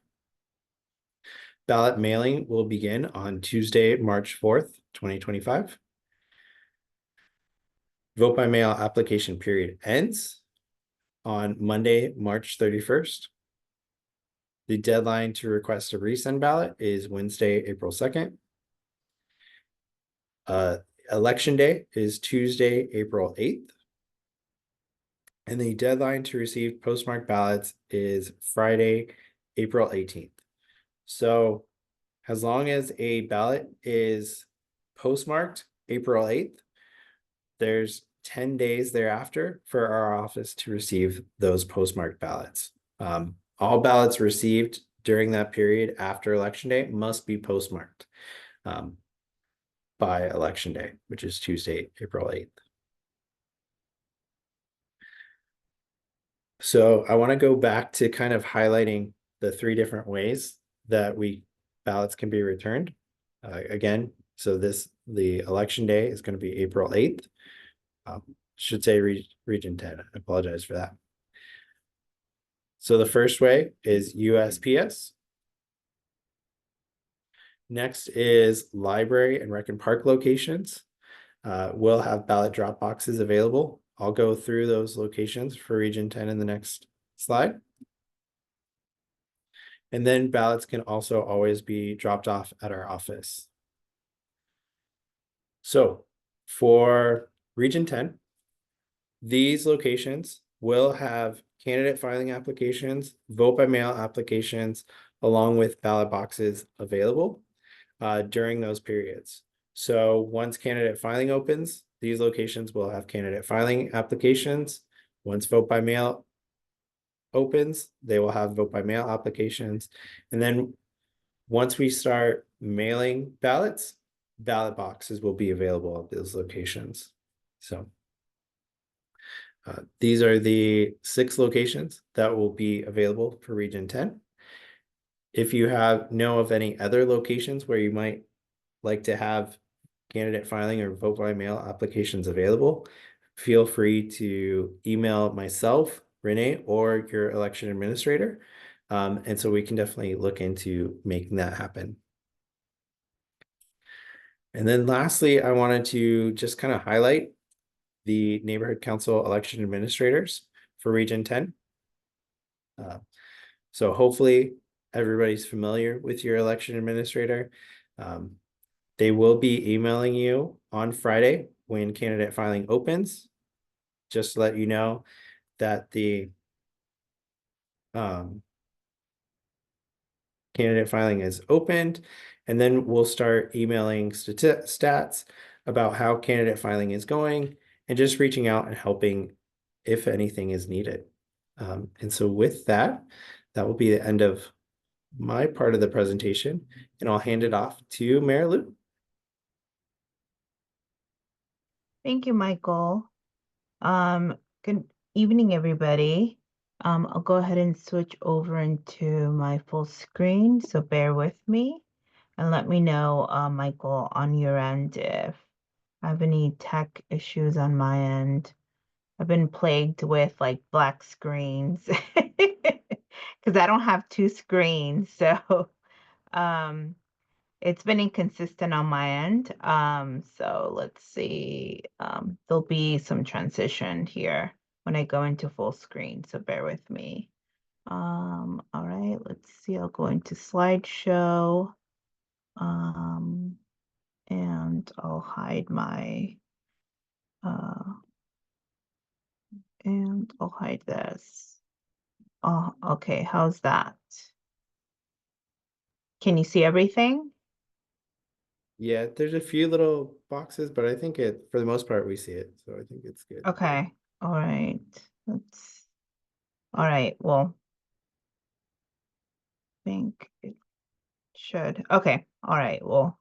Ballot mailing will begin on Tuesday, March 4th, 2025. Vote by mail application period ends on Monday, March 31st. The deadline to request a resend ballot is Wednesday, April 2nd. Election day is Tuesday, April 8th. And the deadline to receive postmarked ballots is Friday, April 18th. So as long as a ballot is postmarked April 8th, there's 10 days thereafter for our office to receive those postmarked ballots. All ballots received during that period after election day must be postmarked by election day, which is Tuesday, April 8th. So I want to go back to kind of highlighting the three different ways that ballots can be returned. Again, so the election day is going to be April 8th. Should say Region 10. I apologize for that. So the first way is USPS. Next is library and rec and park locations. We'll have ballot drop boxes available. I'll go through those locations for Region 10 in the next slide. And then ballots can also always be dropped off at our office. So for Region 10, these locations will have candidate filing applications, vote by mail applications, along with ballot boxes available during those periods. So once candidate filing opens, these locations will have candidate filing applications. Once vote by mail opens, they will have vote by mail applications. And then once we start mailing ballots, ballot boxes will be available at those locations. So these are the 6 locations that will be available for Region 10. If you know of any other locations where you might like to have candidate filing or vote by mail applications available, feel free to email myself, Renee, or your election administrator. And so we can definitely look into making that happen. And then lastly, I wanted to just kind of highlight the neighborhood council election administrators for Region 10. So hopefully everybody's familiar with your election administrator. They will be emailing you on Friday when candidate filing opens, just to let you know that the candidate filing is opened, and then we'll start emailing stats about how candidate filing is going and just reaching out and helping if anything is needed. And so with that, that will be the end of my part of the presentation, and I'll hand it off to Mayor Lou. Thank you, Michael. Good evening, everybody. I'll go ahead and switch over into my full screen, so bear with me and let me know, Michael, on your end if I have any tech issues on my end. I've been plagued with like black screens because I don't have 2 screens, so it's been inconsistent on my end. So let's see. There'll be some transition here when I go into full screen, so bear with me. All right, let's see. I'll go into slideshow. And I'll hide my and I'll hide this. Oh, okay, how's that? Can you see everything? Yeah, there's a few little boxes, but I think for the most part, we see it. So I think it's good. Okay, all right. All right, well, I think it should. Okay, all right, well,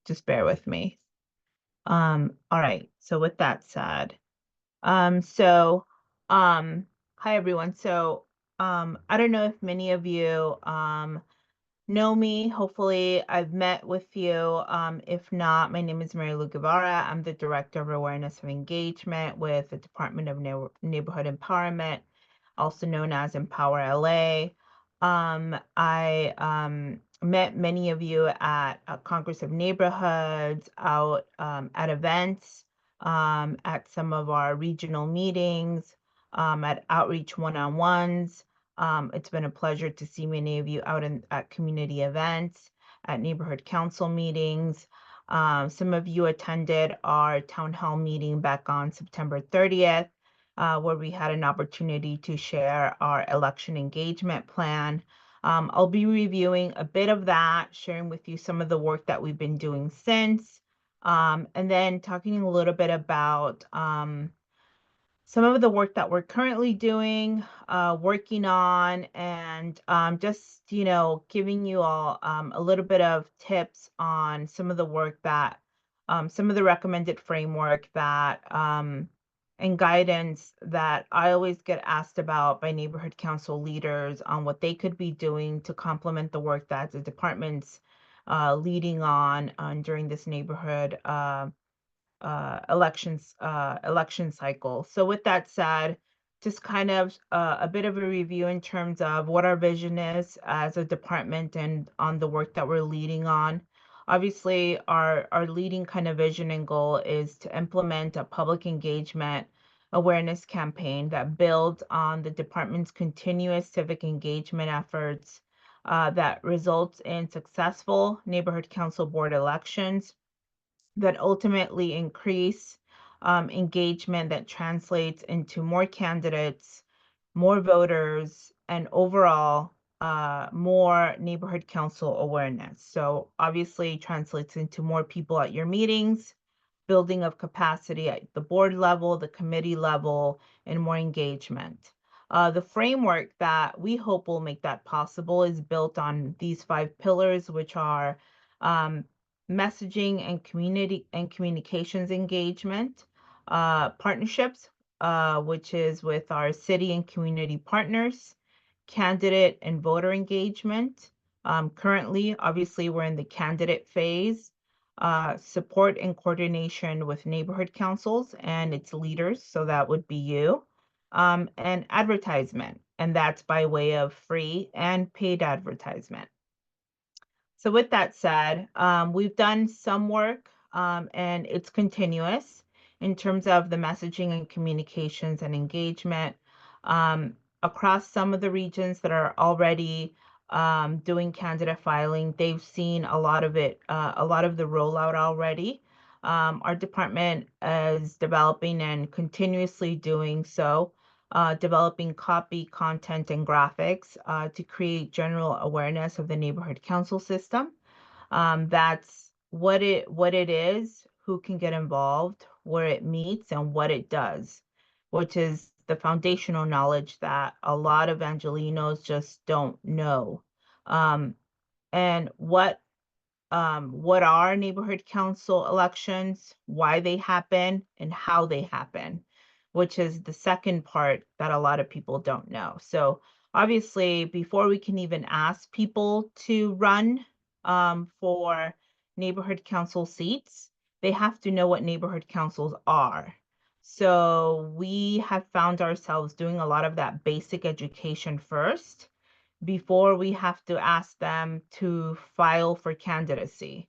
just bear with me. All right, so with that said, hi everyone. So I don't know if many of you know me. Hopefully, I've met with you. If not, my name is Mary Lou Guevara. I'm the Director of Awareness and Engagement with the Department of Neighborhood Empowerment, also known as Empower LA. I met many of you at Congress of Neighborhoods, out at events, at some of our regional meetings, at outreach one-on-ones. It's been a pleasure to see many of you out at community events, at neighborhood council meetings. Some of you attended our town hall meeting back on September 30th, where we had an opportunity to share our election engagement plan. I'll be reviewing a bit of that, sharing with you some of the work that we've been doing since, and then talking a little bit about some of the work that we're currently doing, working on, and just, giving you all a little bit of tips on some of the work that, some of the recommended framework that, and guidance that I always get asked about by neighborhood council leaders on what they could be doing to complement the work that the department's leading on during this neighborhood election cycle. So with that said, just kind of a bit of a review in terms of what our vision is as a department and on the work that we're leading on. Obviously, our leading kind of vision and goal is to implement a public engagement awareness campaign that builds on the department's continuous civic engagement efforts that results in successful neighborhood council board elections that ultimately increase engagement that translates into more candidates, more voters, and overall more neighborhood council awareness. So obviously translates into more people at your meetings, building of capacity at the board level, the committee level, and more engagement. The framework that we hope will make that possible is built on these 5 pillars, which are um, messaging and communications engagement, partnerships, which is with our city and community partners, candidate and voter engagement. Currently, obviously, we're in the candidate phase, support and coordination with neighborhood councils and its leaders, so that would be you, and advertisement, and that's by way of free and paid advertisement. So with that said, we've done some work, and it's continuous in terms of the messaging and communications and engagement across some of the regions that are already doing candidate filing. They've seen a lot of it, a lot of the rollout already. Our department is developing and continuously doing so, developing copy, content, and graphics to create general awareness of the neighborhood council system. That's what it is, who can get involved, where it meets, and what it does, which is the foundational knowledge that a lot of Angelenos just don't know. And what are neighborhood council elections, why they happen, and how they happen, which is the second part that a lot of people don't know. So obviously, before we can even ask people to run for neighborhood council seats, they have to know what neighborhood councils are. So we have found ourselves doing a lot of that basic education first before we have to ask them to file for candidacy.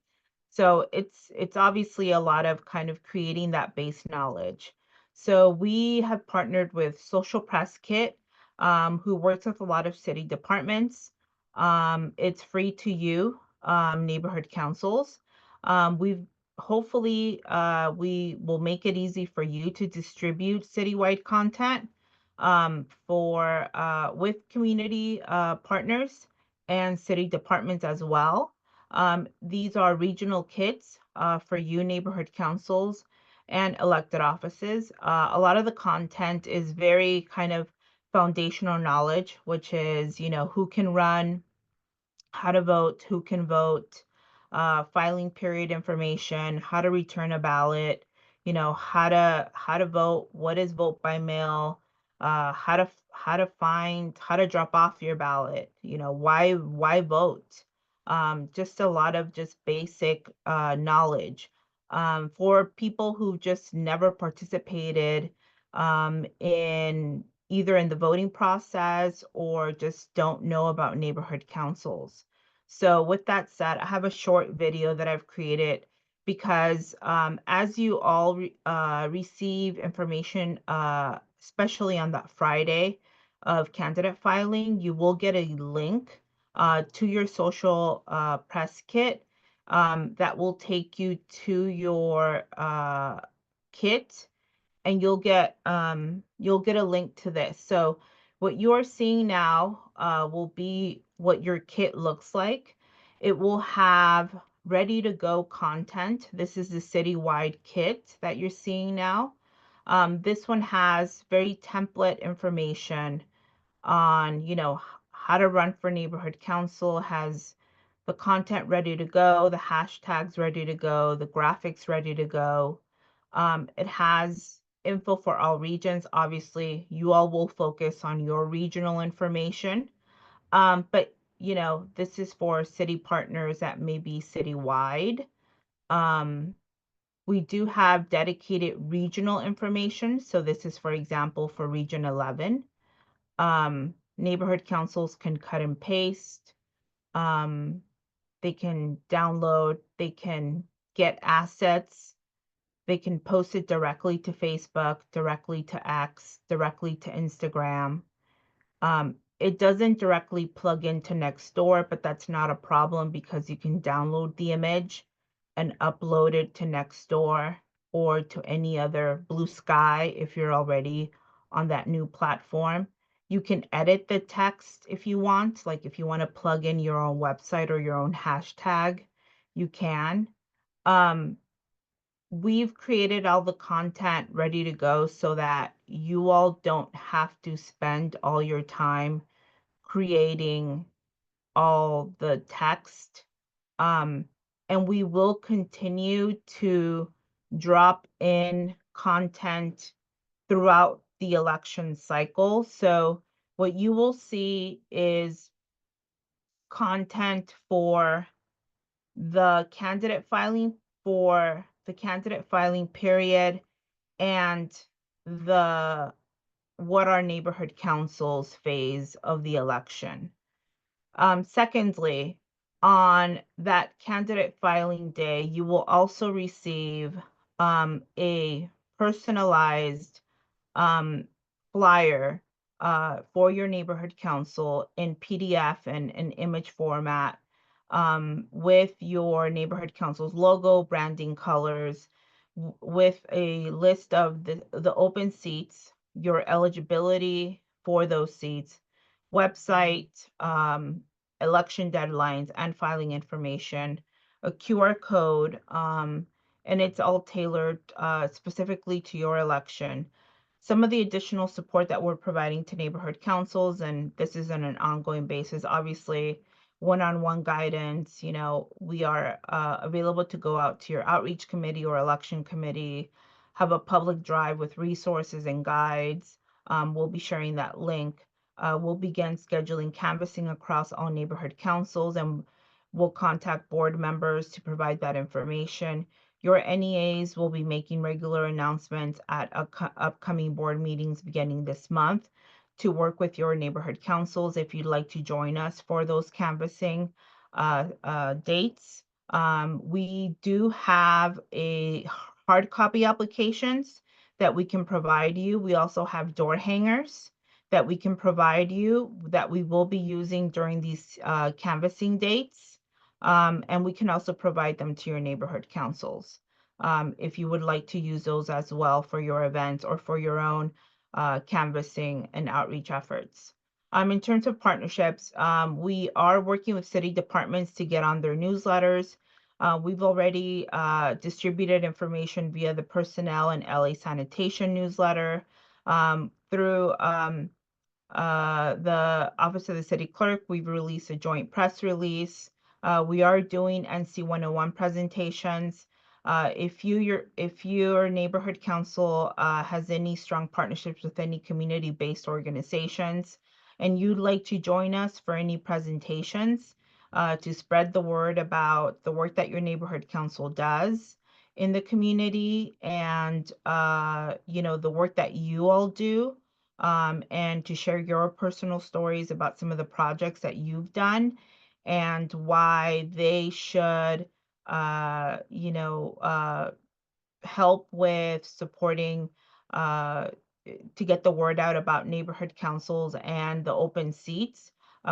So it's obviously a lot of kind of creating that base knowledge. So we have partnered with Social Press Kit, who works with a lot of city departments. It's free to you, neighborhood councils. We've hopefully we will make it easy for you to distribute citywide content for with community partners and city departments as well. These are regional kits for you neighborhood councils and elected offices. A lot of the content is very kind of foundational knowledge, which is, who can run, how to vote, who can vote, filing period information, how to return a ballot, how to vote, what is vote by mail, how to drop off your ballot, why vote, just a lot of just basic knowledge for people who just never participated in either in the voting process or just don't know about neighborhood councils. So with that said, I have a short video that I've created because as you all receive information, especially on that Friday of candidate filing, you will get a link to your social press kit that will take you to your kit, and you'll get a link to this. So what you're seeing now will be what your kit looks like. It will have ready to go content. This is the citywide kit that you're seeing now. This one has very template information on, how to run for neighborhood council, has the content ready to go, the hashtags ready to go, the graphics ready to go. It has info for all regions. Obviously, you all will focus on your regional information. But this is for city partners that may be citywide. We do have dedicated regional information. So this is, for example, for Region 11. Neighborhood councils can cut and paste. They can download, they can get assets, they can post it directly to Facebook, directly to X, directly to Instagram. It doesn't directly plug into Nextdoor, but that's not a problem because you can download the image and upload it to Nextdoor or to any other Blue Sky if you're already on that new platform. You can edit the text if you want, like if you want to plug in your own website or your own hashtag, you can. We've created all the content ready to go so that you all don't have to spend all your time creating all the text. And we will continue to drop in content throughout the election cycle. So what you will see is content for the candidate filing period and the what are neighborhood councils phase of the election. Secondly, on that candidate filing day, you will also receive a personalized flyer for your neighborhood council in PDF and an image format with your neighborhood council's logo, branding colors, with a list of the open seats, your eligibility for those seats, website, election deadlines, and filing information, a QR code, and it's all tailored specifically to your election. Some of the additional support that we're providing to neighborhood councils, and this is on an ongoing basis, obviously, one-on-one guidance. We are available to go out to your outreach committee or election committee, have a public drive with resources and guides. We'll be sharing that link. We'll begin scheduling canvassing across all neighborhood councils, and we'll contact board members to provide that information. Your NEAs will be making regular announcements at upcoming board meetings beginning this month to work with your neighborhood councils if you'd like to join us for those canvassing dates. We do have a hard copy applications that we can provide you. We also have door hangers that we can provide you that we will be using during these canvassing dates. And we can also provide them to your neighborhood councils if you would like to use those as well for your events or for your own canvassing and outreach efforts. In terms of partnerships, we are working with city departments to get on their newsletters. We've already distributed information via the personnel and LA sanitation newsletter through the Office of the City Clerk. We've released a joint press release. We are doing NC 101 presentations. If your neighborhood council has any strong partnerships with any community-based organizations, and you'd like to join us for any presentations to spread the word about the work that your neighborhood council does in the community, and the work that you all do, and to share your personal stories about some of the projects that you've done and why they should uh, you know, uh, help with supporting uh, to get the word out about neighborhood councils and the open seats.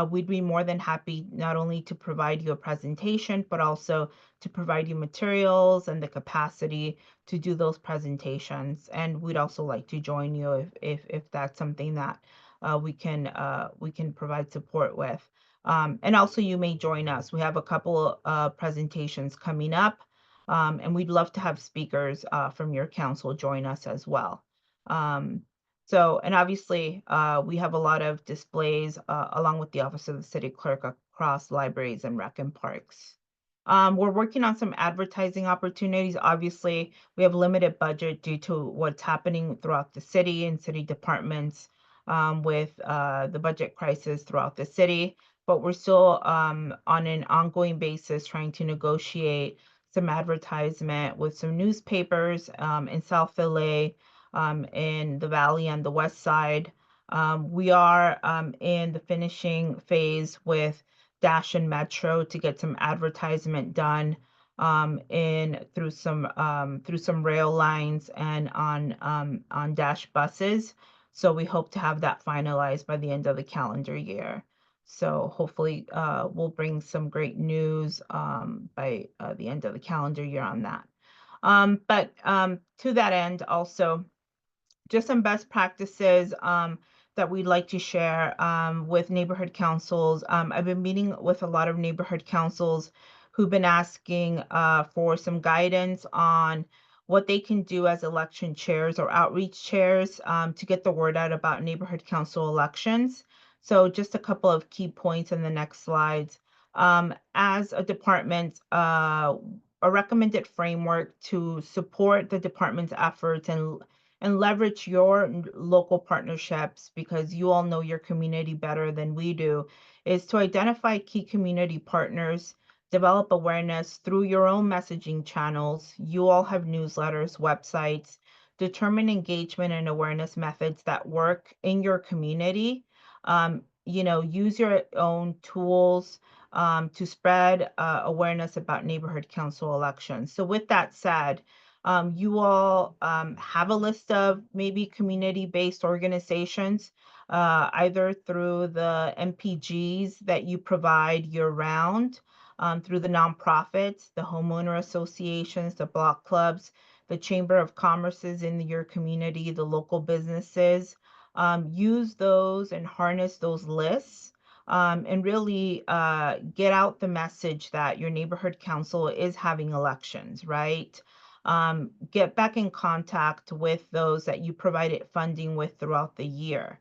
We'd be more than happy not only to provide you a presentation, but also to provide you materials and the capacity to do those presentations. And we'd also like to join you if that's something that we can provide support with. And also you may join us. We have a couple presentations coming up, and we'd love to have speakers from your council join us as well. And obviously, we have a lot of displays along with the Office of the City Clerk across libraries and rec and parks. We're working on some advertising opportunities. Obviously, we have limited budget due to what's happening throughout the city and city departments with the budget crisis throughout the city. But we're still on an ongoing basis trying to negotiate some advertisement with some newspapers in South LA, in the Valley and the West Side. We are in the finishing phase with Dash and Metro to get some advertisement done in through some rail lines and on Dash buses. So we hope to have that finalized by the end of the calendar year. So hopefully we'll bring some great news by the end of the calendar year on that. But to that end, also, just some best practices that we'd like to share with neighborhood councils. I've been meeting with a lot of neighborhood councils who've been asking for some guidance on what they can do as election chairs or outreach chairs to get the word out about neighborhood council elections. So just a couple of key points in the next slides. As a department, a recommended framework to support the department's efforts and leverage your local partnerships, because you all know your community better than we do, is to identify key community partners, develop awareness through your own messaging channels. You all have newsletters, websites, determine engagement and awareness methods that work in your community. Use your own tools to spread awareness about neighborhood council elections. So with that said, you all have a list of maybe community-based organizations, either through the MPGs that you provide year-round, through the nonprofits, the homeowner associations, the block clubs, the Chamber of Commerce's in your community, the local businesses. Use those and harness those lists. And really get out the message that your neighborhood council is having elections, right? Get back in contact with those that you provided funding with throughout the year.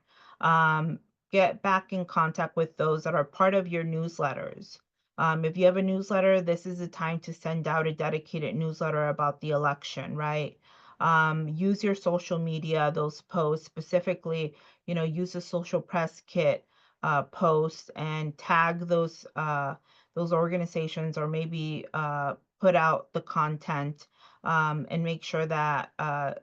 Get back in contact with those that are part of your newsletters. If you have a newsletter, this is the time to send out a dedicated newsletter about the election, right? Use your social media, those posts specifically, use a social press kit post and tag those organizations, or maybe put out the content and make sure that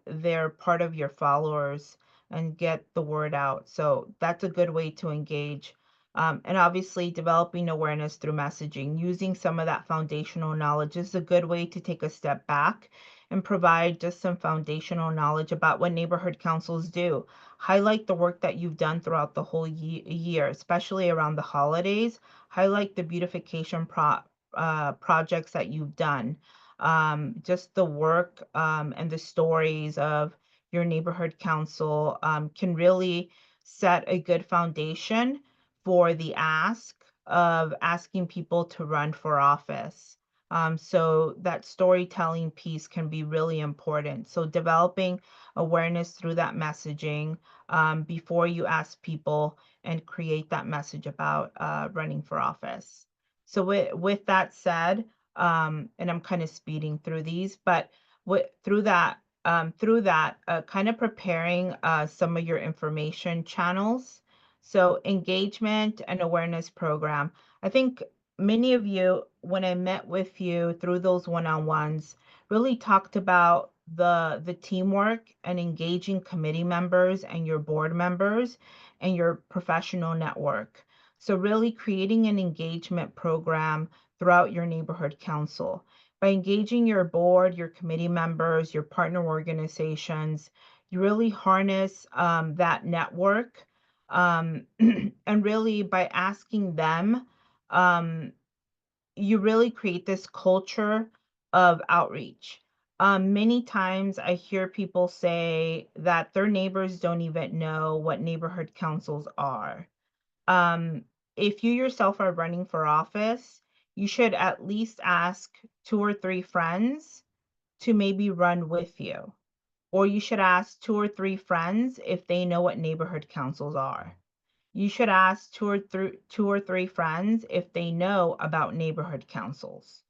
they're part of your followers and get the word out. So that's a good way to engage. And obviously, developing awareness through messaging, using some of that foundational knowledge is a good way to take a step back and provide just some foundational knowledge about what neighborhood councils do. Highlight the work that you've done throughout the whole year, especially around the holidays. Highlight the beautification projects that you've done. Just the work and the stories of your neighborhood council can really set a good foundation for the ask of asking people to run for office. So that storytelling piece can be really important. So developing awareness through that messaging before you ask people and create that message about running for office. So with that said, and I'm kind of speeding through these, but through that, kind of preparing some of your information channels. So engagement and awareness program. I think many of you, when I met with you through those one-on-ones, really talked about the teamwork and engaging committee members and your board members and your professional network. So really creating an engagement program throughout your neighborhood council. By engaging your board, your committee members, your partner organizations, you really harness that network. And really by asking them, um, you really create this culture of outreach. Many times I hear people say that their neighbors don't even know what neighborhood councils are. Um, if you yourself are running for office, you should at least ask 2 or 3 friends to maybe run with you. Or you should ask 2 or 3 friends if they know what neighborhood councils are. You should ask 2 or 3 friends if they know about neighborhood councils.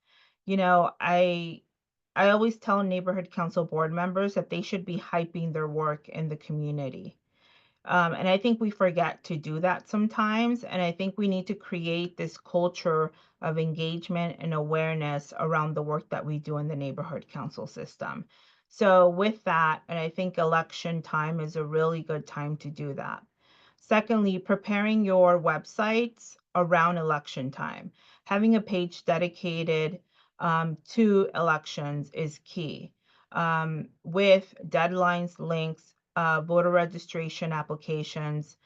You know, I always tell neighborhood council board members that they should be hyping their work in the community. And I think we forget to do that sometimes. And I think we need to create this culture of engagement and awareness around the work that we do in the neighborhood council system. So with that, and I think election time is a really good time to do that. Secondly, preparing your websites around election time. Having a page dedicated to elections is key. With deadlines, links, voter registration applications,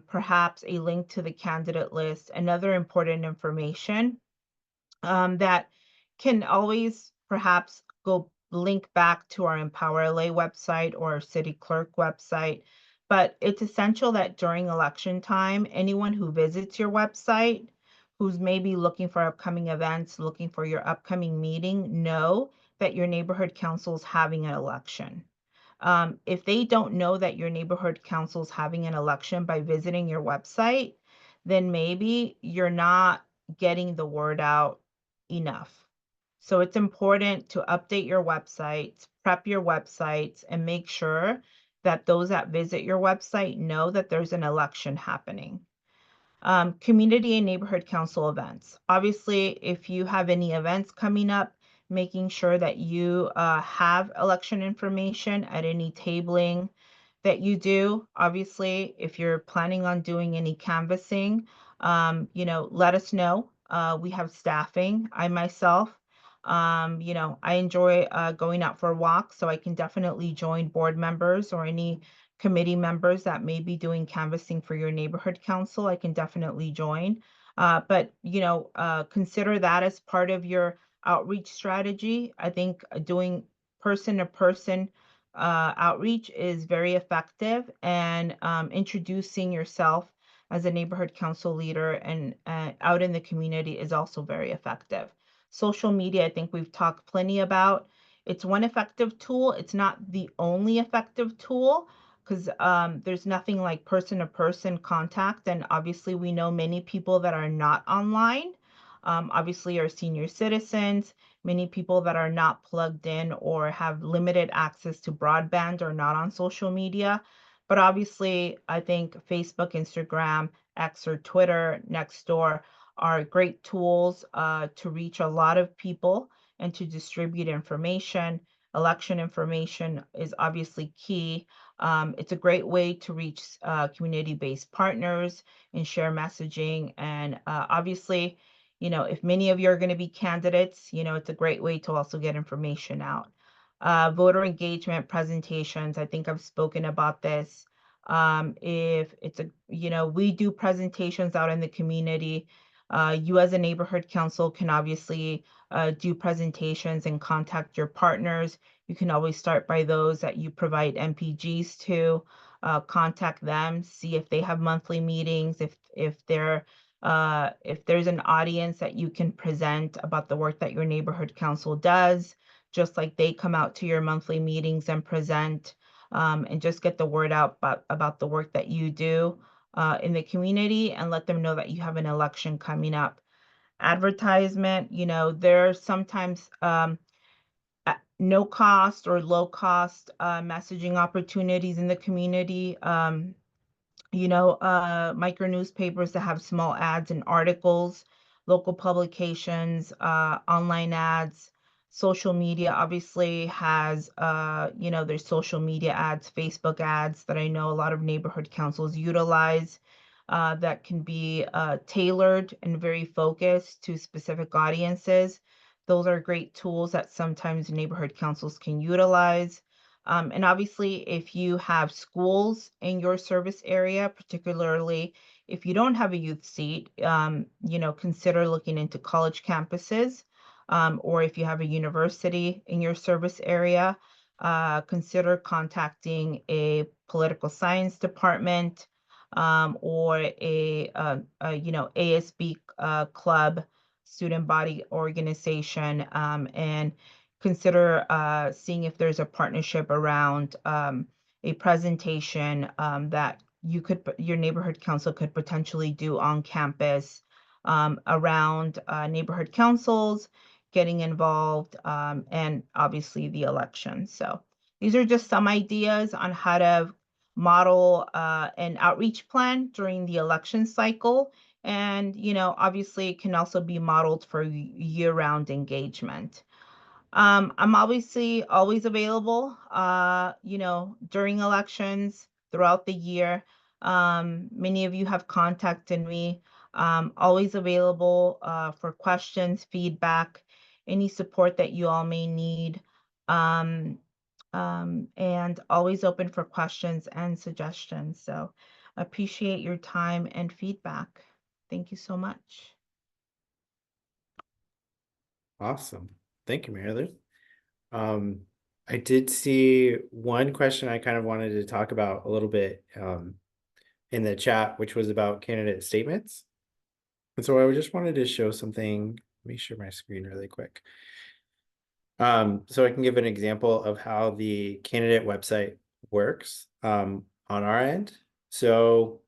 perhaps a link to the candidate list, and other important information that can always perhaps go link back to our Empower LA website or our City Clerk website. But it's essential that during election time, anyone who visits your website, who's maybe looking for upcoming events, looking for your upcoming meeting, know that your neighborhood council is having an election. If they don't know that your neighborhood council is having an election by visiting your website, then maybe you're not getting the word out enough. So it's important to update your websites, prep your websites, and make sure that those that visit your website know that there's an election happening. Community and neighborhood council events. Obviously, if you have any events coming up, making sure that you have election information at any tabling that you do. Obviously, if you're planning on doing any canvassing, let us know. We have staffing. I myself, I enjoy going out for walks, so I can definitely join board members or any committee members that may be doing canvassing for your neighborhood council. I can definitely join. But consider that as part of your outreach strategy. I think doing person to person outreach is very effective, and introducing yourself as a neighborhood council leader and out in the community is also very effective. Social media, I think we've talked plenty about. It's one effective tool. It's not the only effective tool because there's nothing like person-to-person contact. And obviously, we know many people that are not online. Obviously, are senior citizens. Many people that are not plugged in or have limited access to broadband or not on social media. But obviously, I think Facebook, Instagram, X, or Twitter, Nextdoor are great tools to reach a lot of people and to distribute information. Election information is obviously key. It's a great way to reach community-based partners and share messaging. And obviously, if many of you are going to be candidates, it's a great way to also get information out. Voter engagement presentations, I think I've spoken about this. If it's we do presentations out in the community. You as a neighborhood council can obviously do presentations and contact your partners. You can always start by those that you provide MPGs to. Contact them, see if they have monthly meetings, if there's an audience that you can present about the work that your neighborhood council does, just like they come out to your monthly meetings and present, and just get the word out about the work that you do in the community and let them know that you have an election coming up. advertisement. There are sometimes no cost or low cost messaging opportunities in the community. Micro newspapers that have small ads and articles, local publications, online ads, social media obviously has, there's social media ads, Facebook ads that I know a lot of neighborhood councils utilize that can be tailored and very focused to specific audiences. Those are great tools that sometimes neighborhood councils can utilize. And obviously, if you have schools in your service area, particularly if you don't have a youth seat, consider looking into college campuses. Or if you have a university in your service area, consider contacting a political science department or ASB club, student body organization, and consider seeing if there's a partnership around a presentation that your neighborhood council could potentially do on campus around neighborhood councils, getting involved, and obviously the election. So these are just some ideas on how to model an outreach plan during the election cycle. And, obviously it can also be modeled for year-round engagement. I'm obviously always available, during elections throughout the year. Many of you have contacted me. Always available for questions, feedback, any support that you all may need. And always open for questions and suggestions. So appreciate your time and feedback. Thank you so much. Awesome. Thank you, Mary Lou. I did see one question I kind of wanted to talk about a little bit in the chat, which was about candidate statements. And so I just wanted to show something. Let me share my screen really quick. So I can give an example of how the candidate website works on our end. So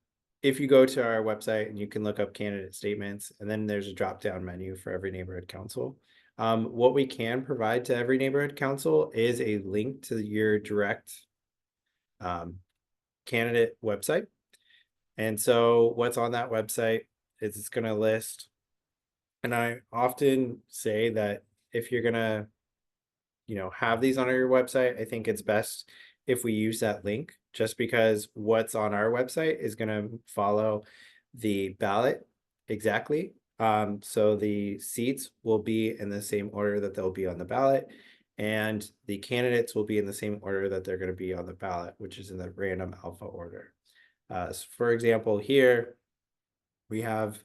if you go to our website and you can look up candidate statements, and then there's a drop-down menu for every neighborhood council. What we can provide to every neighborhood council is a link to your direct candidate website. And so what's on that website is it's going to list, and I often say that if you're going to have these on your website, I think it's best if we use that link, just because what's on our website is going to follow the ballot exactly. So the seats will be in the same order that they'll be on the ballot, and the candidates will be in the same order that they're going to be on the ballot, which is in the random alpha order. So for example, here we have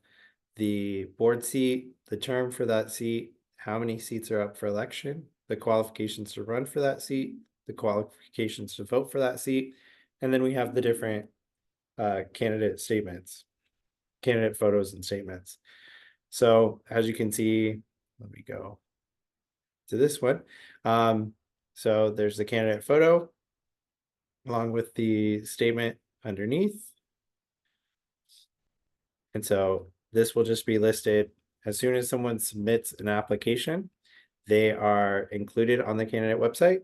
the board seat, the term for that seat, how many seats are up for election, the qualifications to run for that seat, the qualifications to vote for that seat, and then we have the different candidate statements, candidate photos and statements. So as you can see, let me go to this one. So there's the candidate photo along with the statement underneath. And so this will just be listed as soon as someone submits an application, they are included on the candidate website,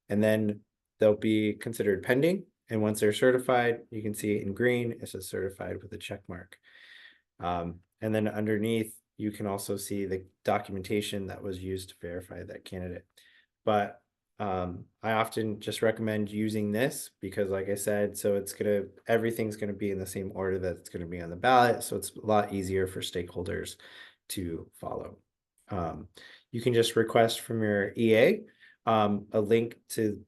and then they'll be considered pending. And once they're certified, you can see in green, it says certified with a check mark. And then underneath, you can also see the documentation that was used to verify that candidate. But I often just recommend using this because, like I said, so everything's gonna be in the same order that it's gonna be on the ballot. So it's a lot easier for stakeholders to follow. You can just request from your EA a link to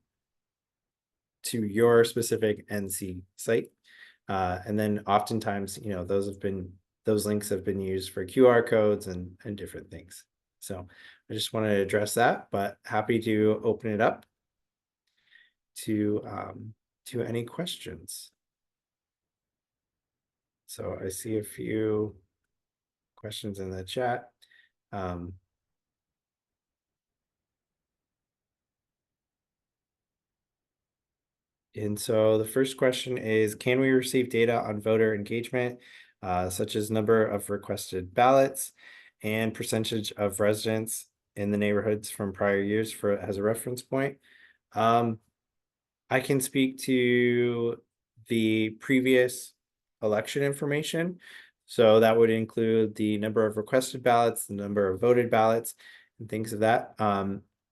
your specific NC site. And then oftentimes, those links have been used for QR codes and different things. So I just wanted to address that, but happy to open it up to any questions. So I see a few questions in the chat. And so the first question is, can we receive data on voter engagement, such as number of requested ballots and percentage of residents in the neighborhoods from prior years for as a reference point. I can speak to the previous election information. So that would include the number of requested ballots, the number of voted ballots, and things of that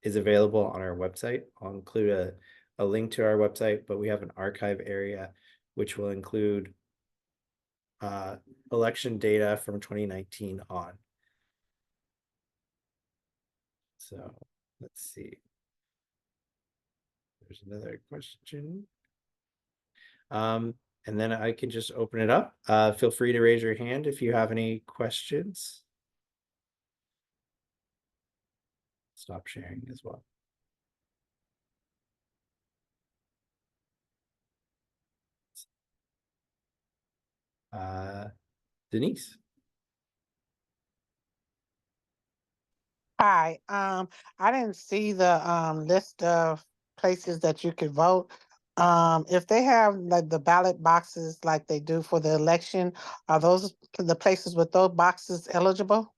is available on our website. I'll include a link to our website, but we have an archive area which will include election data from 2019 on. So let's see. There's another question. And then I can just open it up. Feel free to raise your hand if you have any questions. Stop sharing as well. Denise. Hi, I didn't see the list of places that you could vote. If they have like the ballot boxes like they do for the election, are those the places with those boxes eligible?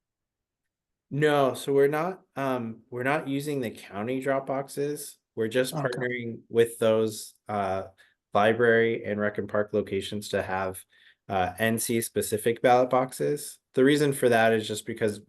No, so we're not using the county drop boxes. We're just Okay. partnering with those library and rec and park locations to have NC specific ballot boxes. The reason for that is just because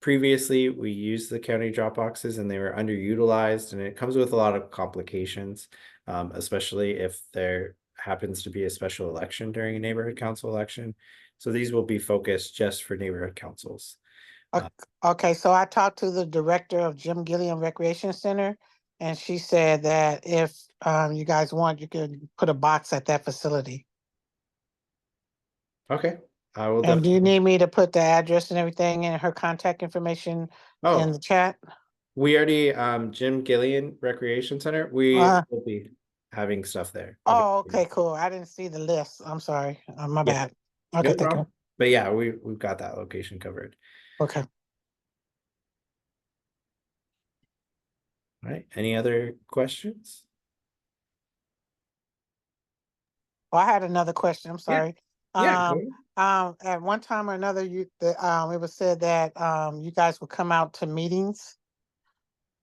previously we used the county drop boxes and they were underutilized, and it comes with a lot of complications, especially if there happens to be a special election during a neighborhood council election. So these will be focused just for neighborhood councils. Okay, so I talked to the director of Jim Gilliam Recreation Center, and she said that if you guys want, you could put a box at that facility. Okay, I will And do you definitely. need me to put the address and everything and her contact information in Oh, the chat? we already Jim Gillian Recreation Center. We Uh, will be having stuff there. oh, okay, cool. I didn't see the list. I'm sorry. My Yeah, bad. Okay, no thank you. problem. But yeah, we've got that location covered. Okay. All right. Any other questions? Well, I had another question. I'm Yeah. sorry. Yeah. At one time or another, it was said that you guys would come out to meetings.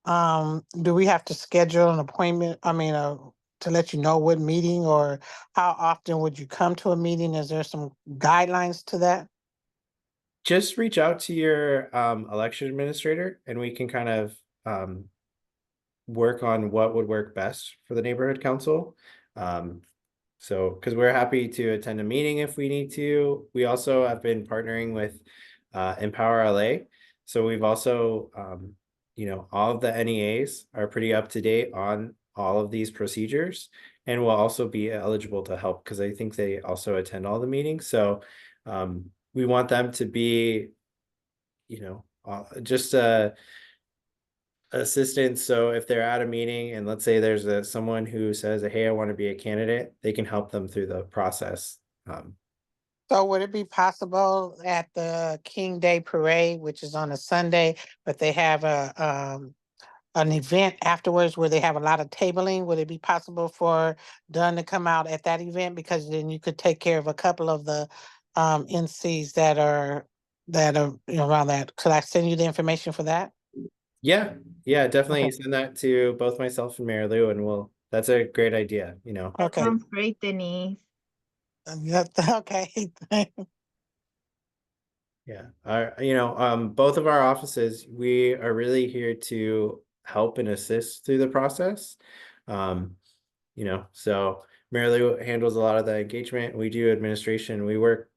Do we have to schedule an appointment? I mean, to let you know what meeting, or how often would you come to a meeting? Is there some guidelines to that? Just reach out to your election administrator and we can kind of work on what would work best for the neighborhood council. So, because we're happy to attend a meeting if we need to. We also have been partnering with Empower LA. So we've also, all of the NEAs are pretty up to date on all of these procedures and will also be eligible to help because I think they also attend all the meetings. So we want them to be, just assistance. So if they're at a meeting and let's say there's someone who says, hey, I want to be a candidate, they can help them through the process. So would it be possible at the King Day Parade, which is on a Sunday, but they have an event afterwards where they have a lot of tabling? Would it be possible for Dunn to come out at that event? Because then you could take care of a couple of the NCs that are around that. Could I send you the information for that? Yeah, definitely Okay. send that to both myself and Mary Lou, and that's a great idea, That Okay. sounds great, Denise. Okay. Yeah, both of our offices, we are really here to help and assist through the process. So Mary Lou handles a lot of the engagement. We do administration. We work,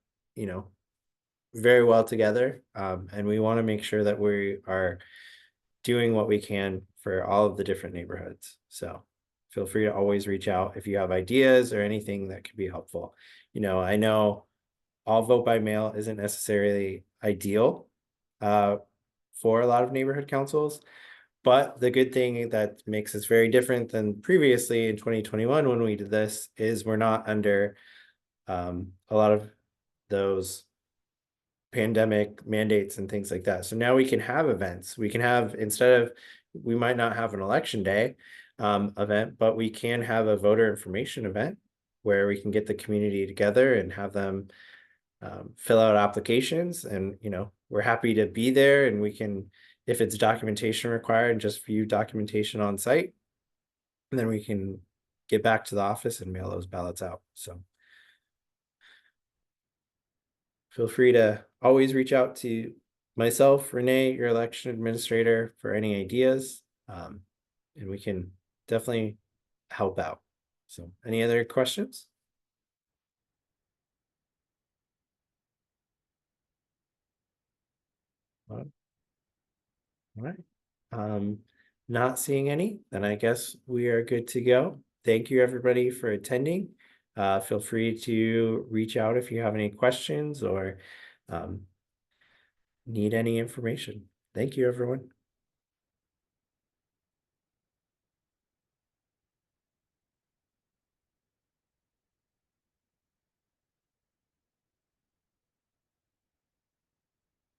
very well together. And we want to make sure that we are doing what we can for all of the different neighborhoods. So feel free to always reach out if you have ideas or anything that could be helpful. I know all vote by mail isn't necessarily ideal for a lot of neighborhood councils, but the good thing that makes us very different than previously in 2021 when we did this is we're not under a lot of those pandemic mandates and things like that. So now we can have events. We can have, we might not have an election day event, but we can have a voter information event where we can get the community together and have them fill out applications, and we're happy to be there, and we can, if it's documentation required, just view documentation on site, and then we can get back to the office and mail those ballots out. So feel free to always reach out to myself, Renee, your election administrator, for any ideas, and we can definitely help out. So any other questions? All right. Not seeing any, then I guess we are good to go. Thank you, everybody, for attending. Feel free to reach out if you have any questions or need any information. Thank you, everyone.